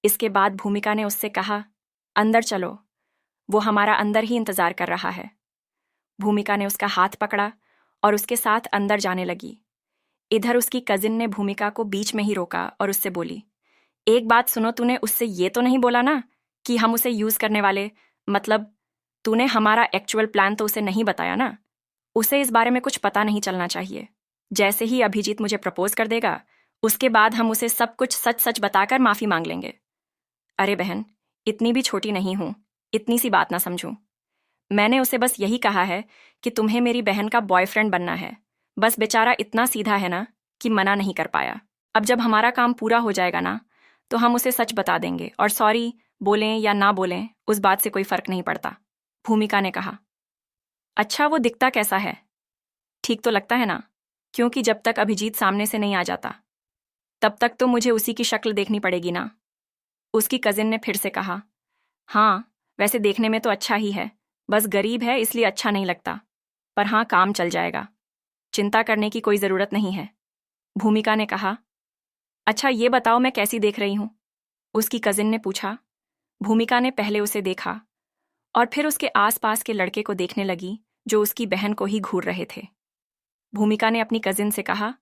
इसके बाद भूमिका ने उससे कहा, अंदर चलो, वो हमारा अंदर ही इंतजार कर रहा है। भूमिका ने उसका हाथ पकड़ा और उसके साथ अंदर जाने लगी। इधर उसकी कजिन ने भूमिका को बीच में ही रोका और उससे बोली, एक बात सुनो, तूने उससे ये तो नहीं बोला ना कि हम उसे यूज करने वाले, मतलब तूने हमारा एक्चुअल प्लान तो उसे नहीं बताया ना? उसे इस बारे में कुछ पता नहीं चलना चाहिए। जैसे ही अभिजीत मुझे प्रपोज कर देगा, उसके बाद हम उसे सब कुछ सच सच बताकर माफी मांग लेंगे। अरे बहन, इतनी भी छोटी नहीं हूं, इतनी सी बात ना समझूं। मैंने उसे बस यही कहा है कि तुम्हें मेरी बहन का बॉयफ्रेंड बनना है। बस बेचारा इतना सीधा है ना कि मना नहीं कर पाया। अब जब हमारा काम पूरा हो जाएगा ना, तो हम उसे सच बता देंगे, और सॉरी बोलें या ना बोलें उस बात से कोई फर्क नहीं पड़ता। भूमिका ने कहा, अच्छा, वो दिखता कैसा है? ठीक तो लगता है ना? क्योंकि जब तक अभिजीत सामने से नहीं आ जाता, तब तक तो मुझे उसी की शक्ल देखनी पड़ेगी ना? उसकी कजिन ने फिर से कहा, हाँ, वैसे देखने में तो अच्छा ही है, बस गरीब है इसलिए अच्छा नहीं लगता, पर हाँ, काम चल जाएगा, चिंता करने की कोई जरूरत नहीं है। भूमिका ने कहा, अच्छा ये बताओ मैं कैसी देख रही हूं? उसकी कजिन ने पूछा। भूमिका ने पहले उसे देखा और फिर उसके आसपास के लड़के को देखने लगी जो उसकी बहन को ही घूर रहे थे। भूमिका ने अपनी कजिन से कहा,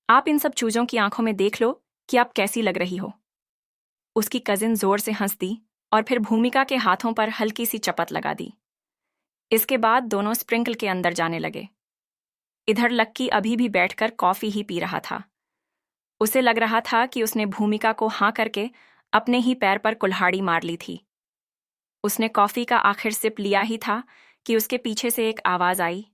आप इन सब चूजों की आंखों में देख लो कि आप कैसी लग रही हो। उसकी कजिन जोर से हंस दी और फिर भूमिका के हाथों पर हल्की सी चपत लगा दी। इसके बाद दोनों स्प्रिंकल के अंदर जाने लगे। इधर लक्की अभी भी बैठकर कॉफी ही पी रहा था। उसे लग रहा था कि उसने भूमिका को हाँ करके अपने ही पैर पर कुल्हाड़ी मार ली थी। उसने कॉफी का आखिर सिप लिया ही था कि उसके पीछे से एक आवाज आई,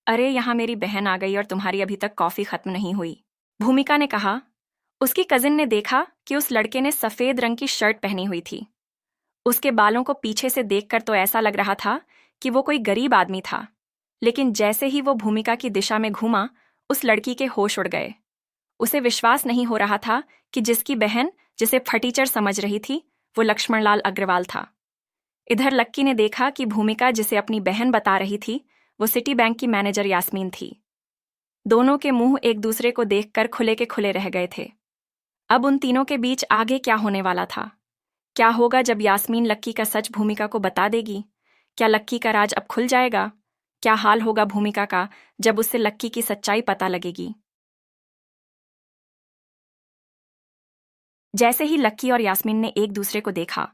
अरे यहाँ मेरी बहन आ गई और तुम्हारी अभी तक कॉफी खत्म नहीं हुई। भूमिका ने कहा। उसकी कजिन ने देखा कि उस लड़के ने सफेद रंग की शर्ट पहनी हुई थी। उसके बालों को पीछे से देखकर तो ऐसा लग रहा था कि वो कोई गरीब आदमी था, लेकिन जैसे ही वो भूमिका की दिशा में घूमा, उस लड़की के होश उड़ गए। उसे विश्वास नहीं हो रहा था कि जिसकी बहन जिसे फटीचर समझ रही थी, वो लक्ष्मणलाल अग्रवाल था। इधर लक्की ने देखा कि भूमिका जिसे अपनी बहन बता रही थी, वो सिटी बैंक की मैनेजर यास्मीन थी। दोनों के मुंह एक दूसरे को देखकर खुले के खुले रह गए थे। अब उन तीनों के बीच आगे क्या होने वाला था? क्या होगा जब यास्मीन लक्की का सच भूमिका को बता देगी? क्या लक्की का राज अब खुल जाएगा? क्या हाल होगा भूमिका का जब उससे लक्की की सच्चाई पता लगेगी? जैसे ही लक्की और यास्मीन ने एक दूसरे को देखा,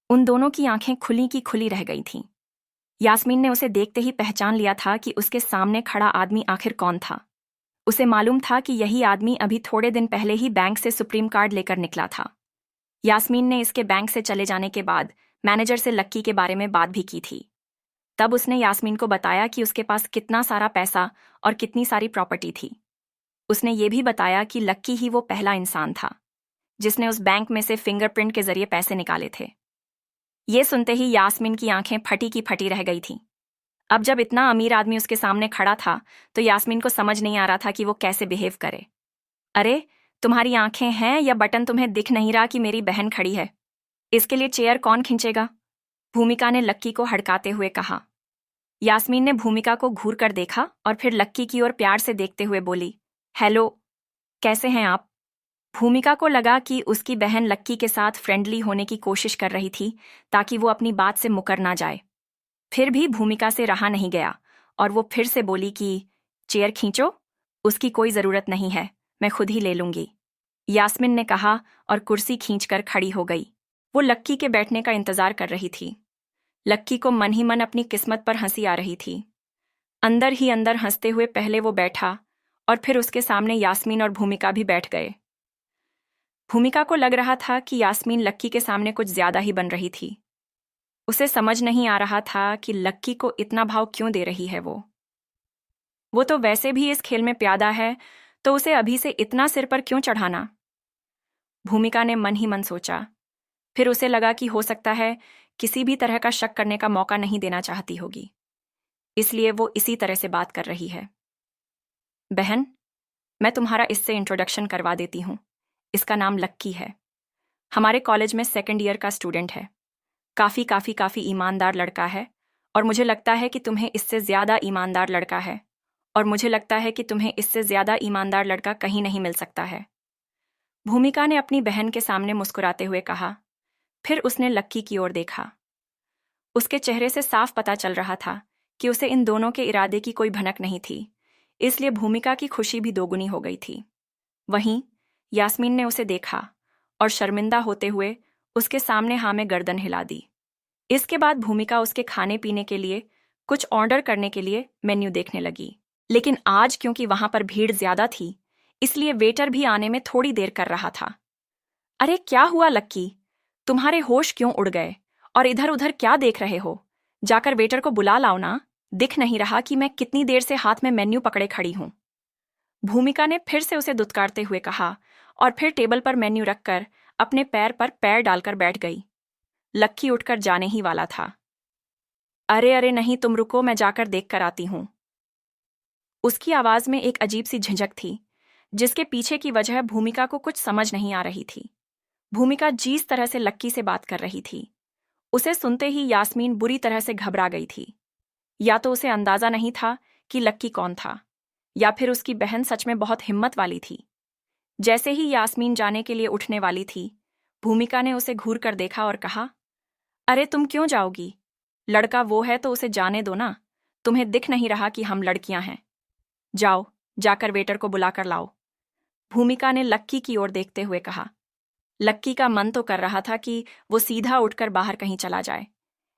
उन दोनों की आंखें खुली की खुली रह गई थीं। यास्मीन ने उसे देखते ही पहचान लिया था कि उसके सामने खड़ा आदमी आखिर कौन था। उसे मालूम था कि यही आदमी अभी थोड़े दिन पहले ही बैंक से सुप्रीम कार्ड लेकर निकला था। यास्मीन ने इसके बैंक से चले जाने के बाद मैनेजर से लक्की के बारे में बात भी की थी। तब उसने यास्मीन को बताया कि उसके पास कितना सारा पैसा और कितनी सारी प्रॉपर्टी थी। उसने ये भी बताया कि लक्की ही वो पहला इंसान था जिसने उस बैंक में से फिंगरप्रिंट के जरिए पैसे निकाले थे। ये सुनते ही यास्मीन की आंखें फटी की फटी रह गई थीं। अब जब इतना अमीर आदमी उसके सामने खड़ा था, तो यास्मीन को समझ नहीं आ रहा था कि वो कैसे बिहेव करे। अरे, तुम्हारी आंखें हैं या बटन तुम्हें दिख नहीं रहा कि मेरी बहन खड़ी है? इसके लिए चेयर कौन खींचेगा? भूमिका ने लक्की को हड़काते हुए कहा। यास्मीन ने भूमिका को घूर कर देखा और फिर लक्की की ओर प्यार से देखते हुए बोली, हेलो, कैसे हैं आप? भूमिका को लगा कि उसकी बहन लक्की के साथ फ्रेंडली होने की कोशिश कर रही थी ताकि वो अपनी बात से मुकर ना जाए। फिर भी भूमिका से रहा नहीं गया और वो फिर से बोली कि चेयर खींचो, उसकी कोई ज़रूरत नहीं है, मैं खुद ही ले लूंगी। यास्मीन ने कहा और कुर्सी खींचकर खड़ी हो गई। वो लक्की के बैठने का इंतजार कर रही थी। लक्की को मन ही मन अपनी किस्मत पर हंसी आ रही थी। अंदर ही अंदर हंसते हुए पहले वो बैठा और फिर उसके सामने यास्मीन और भूमिका भी बैठ गए। भूमिका को लग रहा था कि यास्मीन लक्की के सामने कुछ ज्यादा ही बन रही थी। उसे समझ नहीं आ रहा था कि लक्की को इतना भाव क्यों दे रही है वो तो वैसे भी इस खेल में प्यादा है, तो उसे अभी से इतना सिर पर क्यों चढ़ाना? भूमिका ने मन ही मन सोचा। फिर उसे लगा कि हो सकता है किसी भी तरह का शक करने का मौका नहीं देना चाहती होगी, इसलिए वो इसी तरह से बात कर रही है। बहन, मैं तुम्हारा इससे इंट्रोडक्शन करवा देती हूँ। इसका नाम लक्की है। हमारे कॉलेज में सेकंड ईयर का स्टूडेंट है। काफ़ी ईमानदार लड़का है और मुझे लगता है कि तुम्हें इससे ज़्यादा ईमानदार लड़का है और मुझे लगता है कि तुम्हें इससे ज़्यादा ईमानदार लड़का कहीं नहीं मिल सकता है। भूमिका ने अपनी बहन के सामने मुस्कुराते हुए कहा। फिर उसने लक्की की ओर देखा। उसके चेहरे से साफ पता चल रहा था कि उसे इन दोनों के इरादे की कोई भनक नहीं थी, इसलिए भूमिका की खुशी भी दोगुनी हो गई थी। वहीं यास्मीन ने उसे देखा और शर्मिंदा होते हुए उसके सामने हाँ में गर्दन हिला दी। इसके बाद भूमिका उसके खाने पीने के लिए कुछ ऑर्डर करने के लिए मेन्यू देखने लगी, लेकिन आज क्योंकि वहां पर भीड़ ज्यादा थी, इसलिए वेटर भी आने में थोड़ी देर कर रहा था। अरे क्या हुआ लक्की, तुम्हारे होश क्यों उड़ गए और इधर उधर क्या देख रहे हो? जाकर वेटर को बुला लाओ ना, दिख नहीं रहा कि मैं कितनी देर से हाथ में मेन्यू पकड़े खड़ी हूं? भूमिका ने फिर से उसे दुत्कारते हुए कहा और फिर टेबल पर मेन्यू रखकर अपने पैर पर पैर डालकर बैठ गई। लक्की उठकर जाने ही वाला था। अरे अरे नहीं, तुम रुको, मैं जाकर देख कर आती हूं। उसकी आवाज में एक अजीब सी झिझक थी, जिसके पीछे की वजह भूमिका को कुछ समझ नहीं आ रही थी। भूमिका जिस तरह से लक्की से बात कर रही थी, उसे सुनते ही यास्मीन बुरी तरह से घबरा गई थी। या तो उसे अंदाजा नहीं था कि लक्की कौन था, या फिर उसकी बहन सच में बहुत हिम्मत वाली थी। जैसे ही यास्मीन जाने के लिए उठने वाली थी, भूमिका ने उसे घूर कर देखा और कहा, अरे तुम क्यों जाओगी? लड़का वो है तो उसे जाने दो ना, तुम्हें दिख नहीं रहा कि हम लड़कियां हैं? जाओ, जाकर वेटर को बुलाकर लाओ। भूमिका ने लक्की की ओर देखते हुए कहा। लक्की का मन तो कर रहा था कि वो सीधा उठकर बाहर कहीं चला जाए,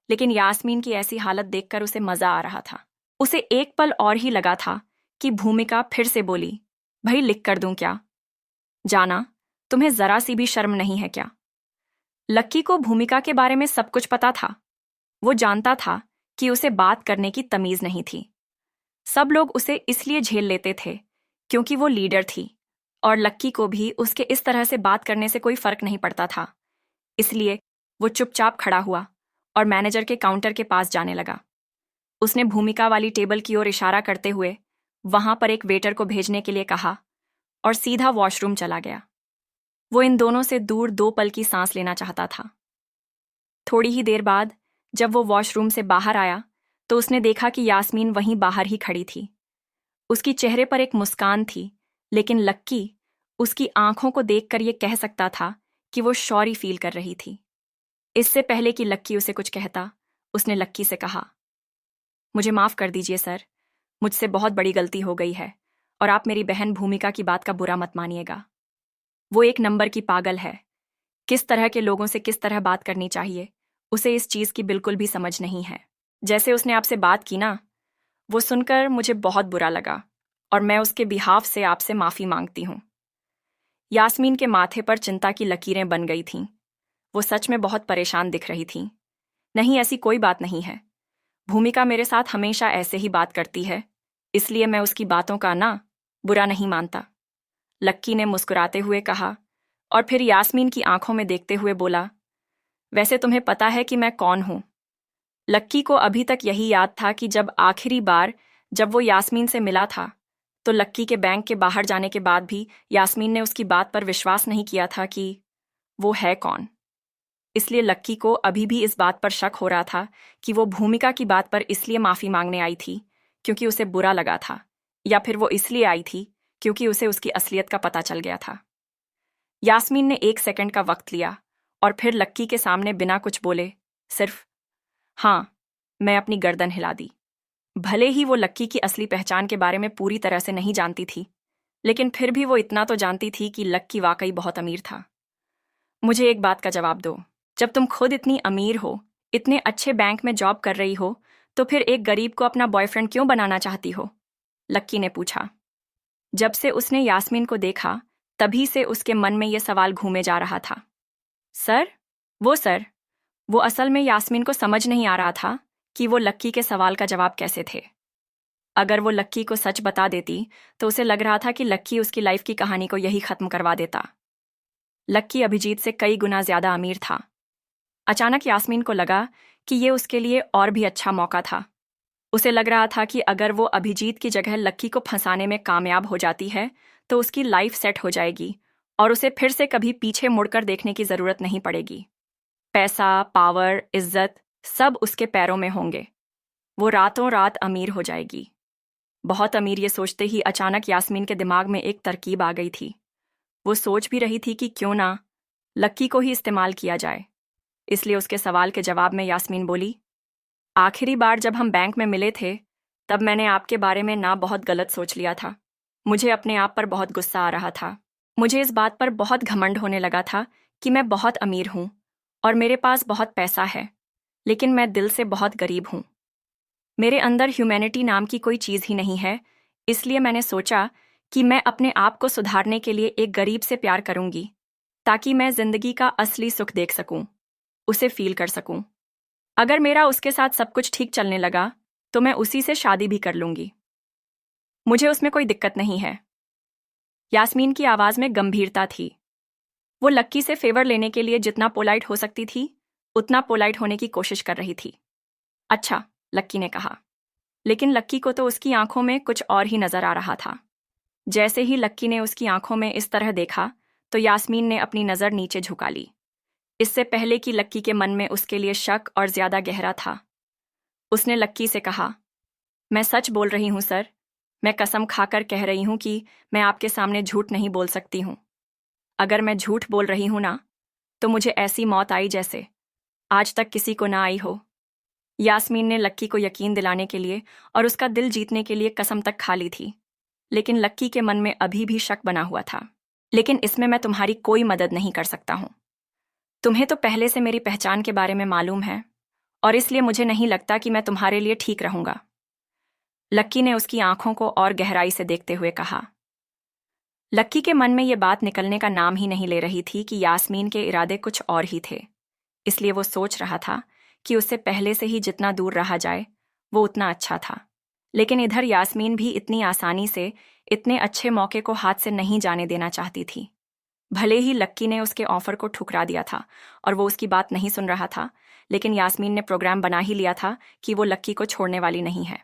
लेकिन यास्मीन की ऐसी हालत देखकर उसे मजा आ रहा था। उसे एक पल और ही लगा था कि भूमिका फिर से बोली, भाई लिख कर दूं क्या? जाना, तुम्हें जरा सी भी शर्म नहीं है क्या? लक्की को भूमिका के बारे में सब कुछ पता था। वो जानता था कि उसे बात करने की तमीज नहीं थी। सब लोग उसे इसलिए झेल लेते थे क्योंकि वो लीडर थी, और लक्की को भी उसके इस तरह से बात करने से कोई फर्क नहीं पड़ता था। इसलिए वो चुपचाप खड़ा हुआ और मैनेजर के काउंटर के पास जाने लगा। उसने भूमिका वाली टेबल की ओर इशारा करते हुए वहां पर एक वेटर को भेजने के लिए कहा और सीधा वॉशरूम चला गया। वो इन दोनों से दूर 2 पल की सांस लेना चाहता था। थोड़ी ही देर बाद जब वो वॉशरूम से बाहर आया तो उसने देखा कि यास्मीन वहीं बाहर ही खड़ी थी। उसकी चेहरे पर एक मुस्कान थी, लेकिन लक्की उसकी आंखों को देखकर ये कह सकता था कि वो शॉरी फील कर रही थी। इससे पहले कि लक्की उसे कुछ कहता, उसने लक्की से कहा, मुझे माफ कर दीजिए सर, मुझसे बहुत बड़ी गलती हो गई है और आप मेरी बहन भूमिका की बात का बुरा मत मानिएगा। वो एक नंबर की पागल है। किस तरह के लोगों से किस तरह बात करनी चाहिए, उसे इस चीज की बिल्कुल भी समझ नहीं है। जैसे उसने आपसे बात की ना, वो सुनकर मुझे बहुत बुरा लगा और मैं उसके बिहाफ से आपसे माफी मांगती हूं। यास्मीन के माथे पर चिंता की लकीरें बन गई थीं। वो सच में बहुत परेशान दिख रही थी। नहीं, ऐसी कोई बात नहीं है। भूमिका मेरे साथ हमेशा ऐसे ही बात करती है, इसलिए मैं उसकी बातों का ना बुरा नहीं मानता। लक्की ने मुस्कुराते हुए कहा और फिर यास्मीन की आंखों में देखते हुए बोला, वैसे तुम्हें पता है कि मैं कौन हूं? लक्की को अभी तक यही याद था कि जब आखिरी बार जब वो यास्मीन से मिला था, तो लक्की के बैंक के बाहर जाने के बाद भी यास्मीन ने उसकी बात पर विश्वास नहीं किया था कि वो है कौन। इसलिए लक्की को अभी भी इस बात पर शक हो रहा था कि वो भूमिका की बात पर इसलिए माफी मांगने आई थी क्योंकि उसे बुरा लगा था, या फिर वो इसलिए आई थी क्योंकि उसे उसकी असलियत का पता चल गया था। यास्मीन ने 1 सेकंड का वक्त लिया और फिर लक्की के सामने बिना कुछ बोले सिर्फ हाँ मैं अपनी गर्दन हिला दी। भले ही वो लक्की की असली पहचान के बारे में पूरी तरह से नहीं जानती थी, लेकिन फिर भी वो इतना तो जानती थी कि लक्की वाकई बहुत अमीर था। मुझे एक बात का जवाब दो, जब तुम खुद इतनी अमीर हो, इतने अच्छे बैंक में जॉब कर रही हो, तो फिर एक गरीब को अपना बॉयफ्रेंड क्यों बनाना चाहती हो? लक्की ने पूछा। जब से उसने यास्मीन को देखा, तभी से उसके मन में ये सवाल घूमे जा रहा था। सर, वो असल में यास्मीन को समझ नहीं आ रहा था कि वो लक्की के सवाल का जवाब कैसे थे। अगर वो लक्की को सच बता देती, तो उसे लग रहा था कि लक्की उसकी लाइफ की कहानी को यही खत्म करवा देता। लक्की अभिजीत से कई गुना ज्यादा अमीर था। अचानक यास्मीन को लगा कि ये उसके लिए और भी अच्छा मौका था। उसे लग रहा था कि अगर वो अभिजीत की जगह लक्की को फंसाने में कामयाब हो जाती है, तो उसकी लाइफ सेट हो जाएगी और उसे फिर से कभी पीछे मुड़कर देखने की जरूरत नहीं पड़ेगी। पैसा, पावर, इज्जत सब उसके पैरों में होंगे। वो रातों रात अमीर हो जाएगी। बहुत अमीर, ये सोचते ही अचानक यास्मीन के दिमाग में एक तरकीब आ गई थी। वो सोच भी रही थी कि क्यों ना लक्की को ही इस्तेमाल किया जाए। इसलिए उसके सवाल के जवाब में यास्मीन बोली, आखिरी बार जब हम बैंक में मिले थे, तब मैंने आपके बारे में ना बहुत गलत सोच लिया था। मुझे अपने आप पर बहुत गुस्सा आ रहा था। मुझे इस बात पर बहुत घमंड होने लगा था कि मैं बहुत अमीर हूँ और मेरे पास बहुत पैसा है, लेकिन मैं दिल से बहुत गरीब हूँ। मेरे अंदर ह्यूमैनिटी नाम की कोई चीज़ ही नहीं है। इसलिए मैंने सोचा कि मैं अपने आप को सुधारने के लिए एक गरीब से प्यार करूंगी, ताकि मैं जिंदगी का असली सुख देख सकूं, उसे फील कर सकूं। अगर मेरा उसके साथ सब कुछ ठीक चलने लगा, तो मैं उसी से शादी भी कर लूंगी। मुझे उसमें कोई दिक्कत नहीं है। यास्मीन की आवाज में गंभीरता थी। वो लक्की से फेवर लेने के लिए जितना पोलाइट हो सकती थी, उतना पोलाइट होने की कोशिश कर रही थी। अच्छा, लक्की ने कहा। लेकिन लक्की को तो उसकी आंखों में कुछ और ही नजर आ रहा था। जैसे ही लक्की ने उसकी आंखों में इस तरह देखा, तो यास्मीन ने अपनी नजर नीचे झुका ली। इससे पहले कि लक्की के मन में उसके लिए शक और ज्यादा गहरा था, उसने लक्की से कहा, मैं सच बोल रही हूं सर। मैं कसम खाकर कह रही हूं कि मैं आपके सामने झूठ नहीं बोल सकती हूं। अगर मैं झूठ बोल रही हूं ना, तो मुझे ऐसी मौत आई जैसे आज तक किसी को ना आई हो। यास्मीन ने लक्की को यकीन दिलाने के लिए और उसका दिल जीतने के लिए कसम तक खा ली थी, लेकिन लक्की के मन में अभी भी शक बना हुआ था। लेकिन इसमें मैं तुम्हारी कोई मदद नहीं कर सकता हूं। तुम्हें तो पहले से मेरी पहचान के बारे में मालूम है, और इसलिए मुझे नहीं लगता कि मैं तुम्हारे लिए ठीक रहूंगा। लक्की ने उसकी आंखों को और गहराई से देखते हुए कहा। लक्की के मन में ये बात निकलने का नाम ही नहीं ले रही थी कि यास्मीन के इरादे कुछ और ही थे। इसलिए वो सोच रहा था कि उससे पहले से ही जितना दूर रहा जाए, वो उतना अच्छा था। लेकिन इधर यास्मीन भी इतनी आसानी से इतने अच्छे मौके को हाथ से नहीं जाने देना चाहती थी। भले ही लक्की ने उसके ऑफर को ठुकरा दिया था और वो उसकी बात नहीं सुन रहा था, लेकिन यास्मीन ने प्रोग्राम बना ही लिया था कि वो लक्की को छोड़ने वाली नहीं है।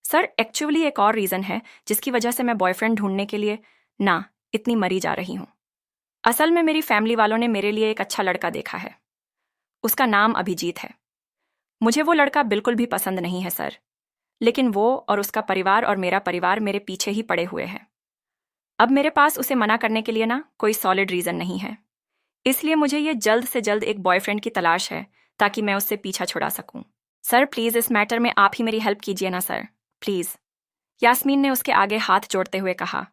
सर, एक्चुअली एक और रीज़न है जिसकी वजह से मैं बॉयफ्रेंड ढूंढने के लिए इतनी मरी जा रही हूँ। असल में मेरी फैमिली वालों ने मेरे लिए एक अच्छा लड़का देखा है। उसका नाम अभिजीत है। मुझे वो लड़का बिल्कुल भी पसंद नहीं है सर, लेकिन वो और उसका परिवार और मेरा परिवार मेरे पीछे ही पड़े हुए हैं। अब मेरे पास उसे मना करने के लिए कोई सॉलिड रीज़न नहीं है। इसलिए मुझे ये जल्द से जल्द एक बॉयफ्रेंड की तलाश है, ताकि मैं उससे पीछा छुड़ा सकूं। सर प्लीज़, इस मैटर में आप ही मेरी हेल्प कीजिए ना सर, प्लीज़। यास्मीन ने उसके आगे हाथ जोड़ते हुए कहा।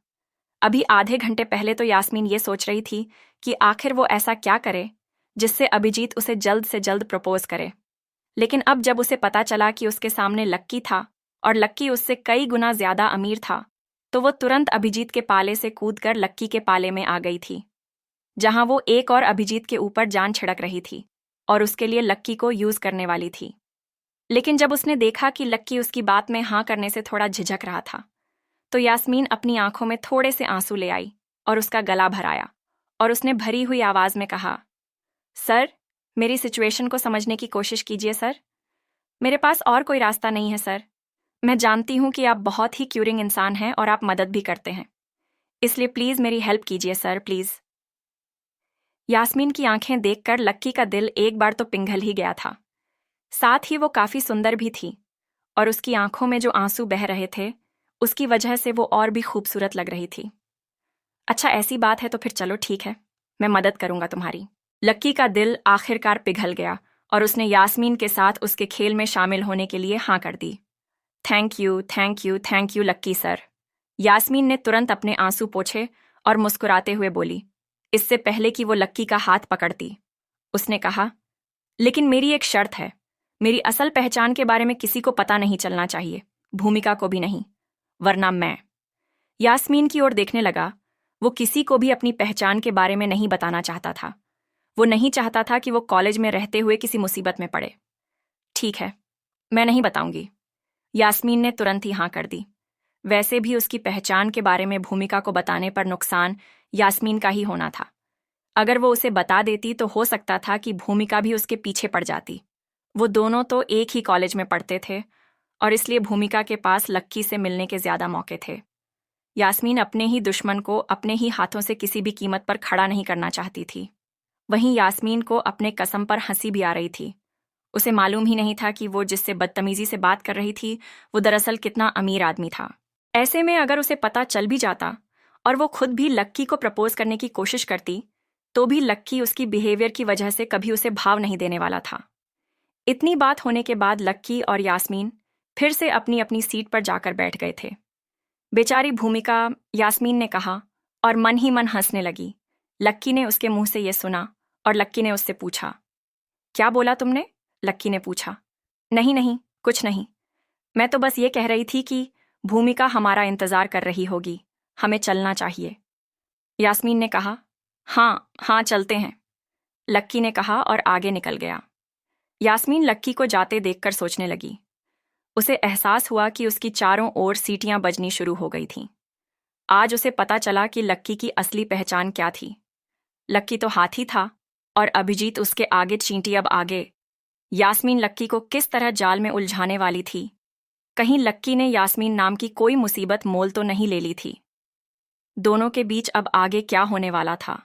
अभी आधे घंटे पहले तो यास्मीन ये सोच रही थी कि आखिर वो ऐसा क्या करे जिससे अभिजीत उसे जल्द से जल्द प्रपोज करे। लेकिन अब जब उसे पता चला कि उसके सामने लक्की था और लक्की उससे कई गुना ज्यादा अमीर था, तो वो तुरंत अभिजीत के पाले से कूदकर लक्की के पाले में आ गई थी, जहां वो एक और अभिजीत के ऊपर जान छिड़क रही थी और उसके लिए लक्की को यूज करने वाली थी। लेकिन जब उसने देखा कि लक्की उसकी बात में हाँ करने से थोड़ा झिझक रहा था, तो यास्मीन अपनी आंखों में थोड़े से आंसू ले आई और उसका गला भराया, और उसने भरी हुई आवाज में कहा, सर, मेरी सिचुएशन को समझने की कोशिश कीजिए सर। मेरे पास और कोई रास्ता नहीं है सर। मैं जानती हूँ कि आप बहुत ही क्यूरिंग इंसान हैं और आप मदद भी करते हैं, इसलिए प्लीज़ मेरी हेल्प कीजिए सर, प्लीज़। यास्मीन की आंखें देखकर लक्की का दिल एक बार तो पिघल ही गया था। साथ ही वो काफ़ी सुंदर भी थी और उसकी आंखों में जो आंसू बह रहे थे, उसकी वजह से वो और भी खूबसूरत लग रही थी। अच्छा, ऐसी बात है तो फिर चलो ठीक है, मैं मदद करूंगा तुम्हारी। लक्की का दिल आखिरकार पिघल गया और उसने यास्मीन के साथ उसके खेल में शामिल होने के लिए हाँ कर दी। Thank you, thank you, thank you Lucky sir. Yasmin ने तुरंत अपने आंसू पोंछे और मुस्कुराते हुए बोली, इससे पहले कि वो लक्की का हाथ पकड़ती। उसने कहा, लेकिन मेरी एक शर्त है। मेरी असल पहचान के बारे में किसी को पता नहीं चलना चाहिए, भूमिका को भी नहीं, वरना मैं। यास्मीन की ओर देखने लगा। वो किसी को भी अपनी पहचान के बारे में नहीं बताना चाहता था। वो नहीं चाहता था कि वो कॉलेज में रहते हुए किसी मुसीबत में पड़े। ठीक है, मैं नहीं बताऊंगी। यास्मीन ने तुरंत ही हाँ कर दी। वैसे भी उसकी पहचान के बारे में भूमिका को बताने पर नुकसान यास्मीन का ही होना था। अगर वो उसे बता देती तो हो सकता था कि भूमिका भी उसके पीछे पड़ जाती। वो दोनों तो एक ही कॉलेज में पढ़ते थे और इसलिए भूमिका के पास लक्की से मिलने के ज्यादा मौके थे। यास्मीन अपने ही दुश्मन को अपने ही हाथों से किसी भी कीमत पर खड़ा नहीं करना चाहती थी। वहीं यास्मीन को अपने कसम पर हंसी भी आ रही थी। उसे मालूम ही नहीं था कि वो जिससे बदतमीजी से बात कर रही थी, वो दरअसल कितना अमीर आदमी था। ऐसे में अगर उसे पता चल भी जाता और वो खुद भी लक्की को प्रपोज करने की कोशिश करती, तो भी लक्की उसकी बिहेवियर की वजह से कभी उसे भाव नहीं देने वाला था। इतनी बात होने के बाद लक्की और यास्मीन फिर से अपनी अपनी सीट पर जाकर बैठ गए थे। बेचारी भूमिका, यास्मीन ने कहा और मन ही मन हंसने लगी। लक्की ने उसके मुंह से यह सुना और लक्की ने उससे पूछा, क्या बोला तुमने? लक्की ने पूछा। नहीं नहीं, कुछ नहीं। मैं तो बस ये कह रही थी कि भूमिका हमारा इंतजार कर रही होगी, हमें चलना चाहिए। यास्मीन ने कहा, हाँ हाँ चलते हैं। लक्की ने कहा और आगे निकल गया। यास्मीन लक्की को जाते देखकर सोचने लगी। उसे एहसास हुआ कि उसकी चारों ओर सीटियां बजनी शुरू हो गई थीं। आज उसे पता चला कि लक्की की असली पहचान क्या थी। लक्की तो हाथी था और अभिजीत उसके आगे चींटी। अब आगे यास्मीन लक्की को किस तरह जाल में उलझाने वाली थी। कहीं लक्की ने यास्मीन नाम की कोई मुसीबत मोल तो नहीं ले ली थी। दोनों के बीच अब आगे क्या होने वाला था?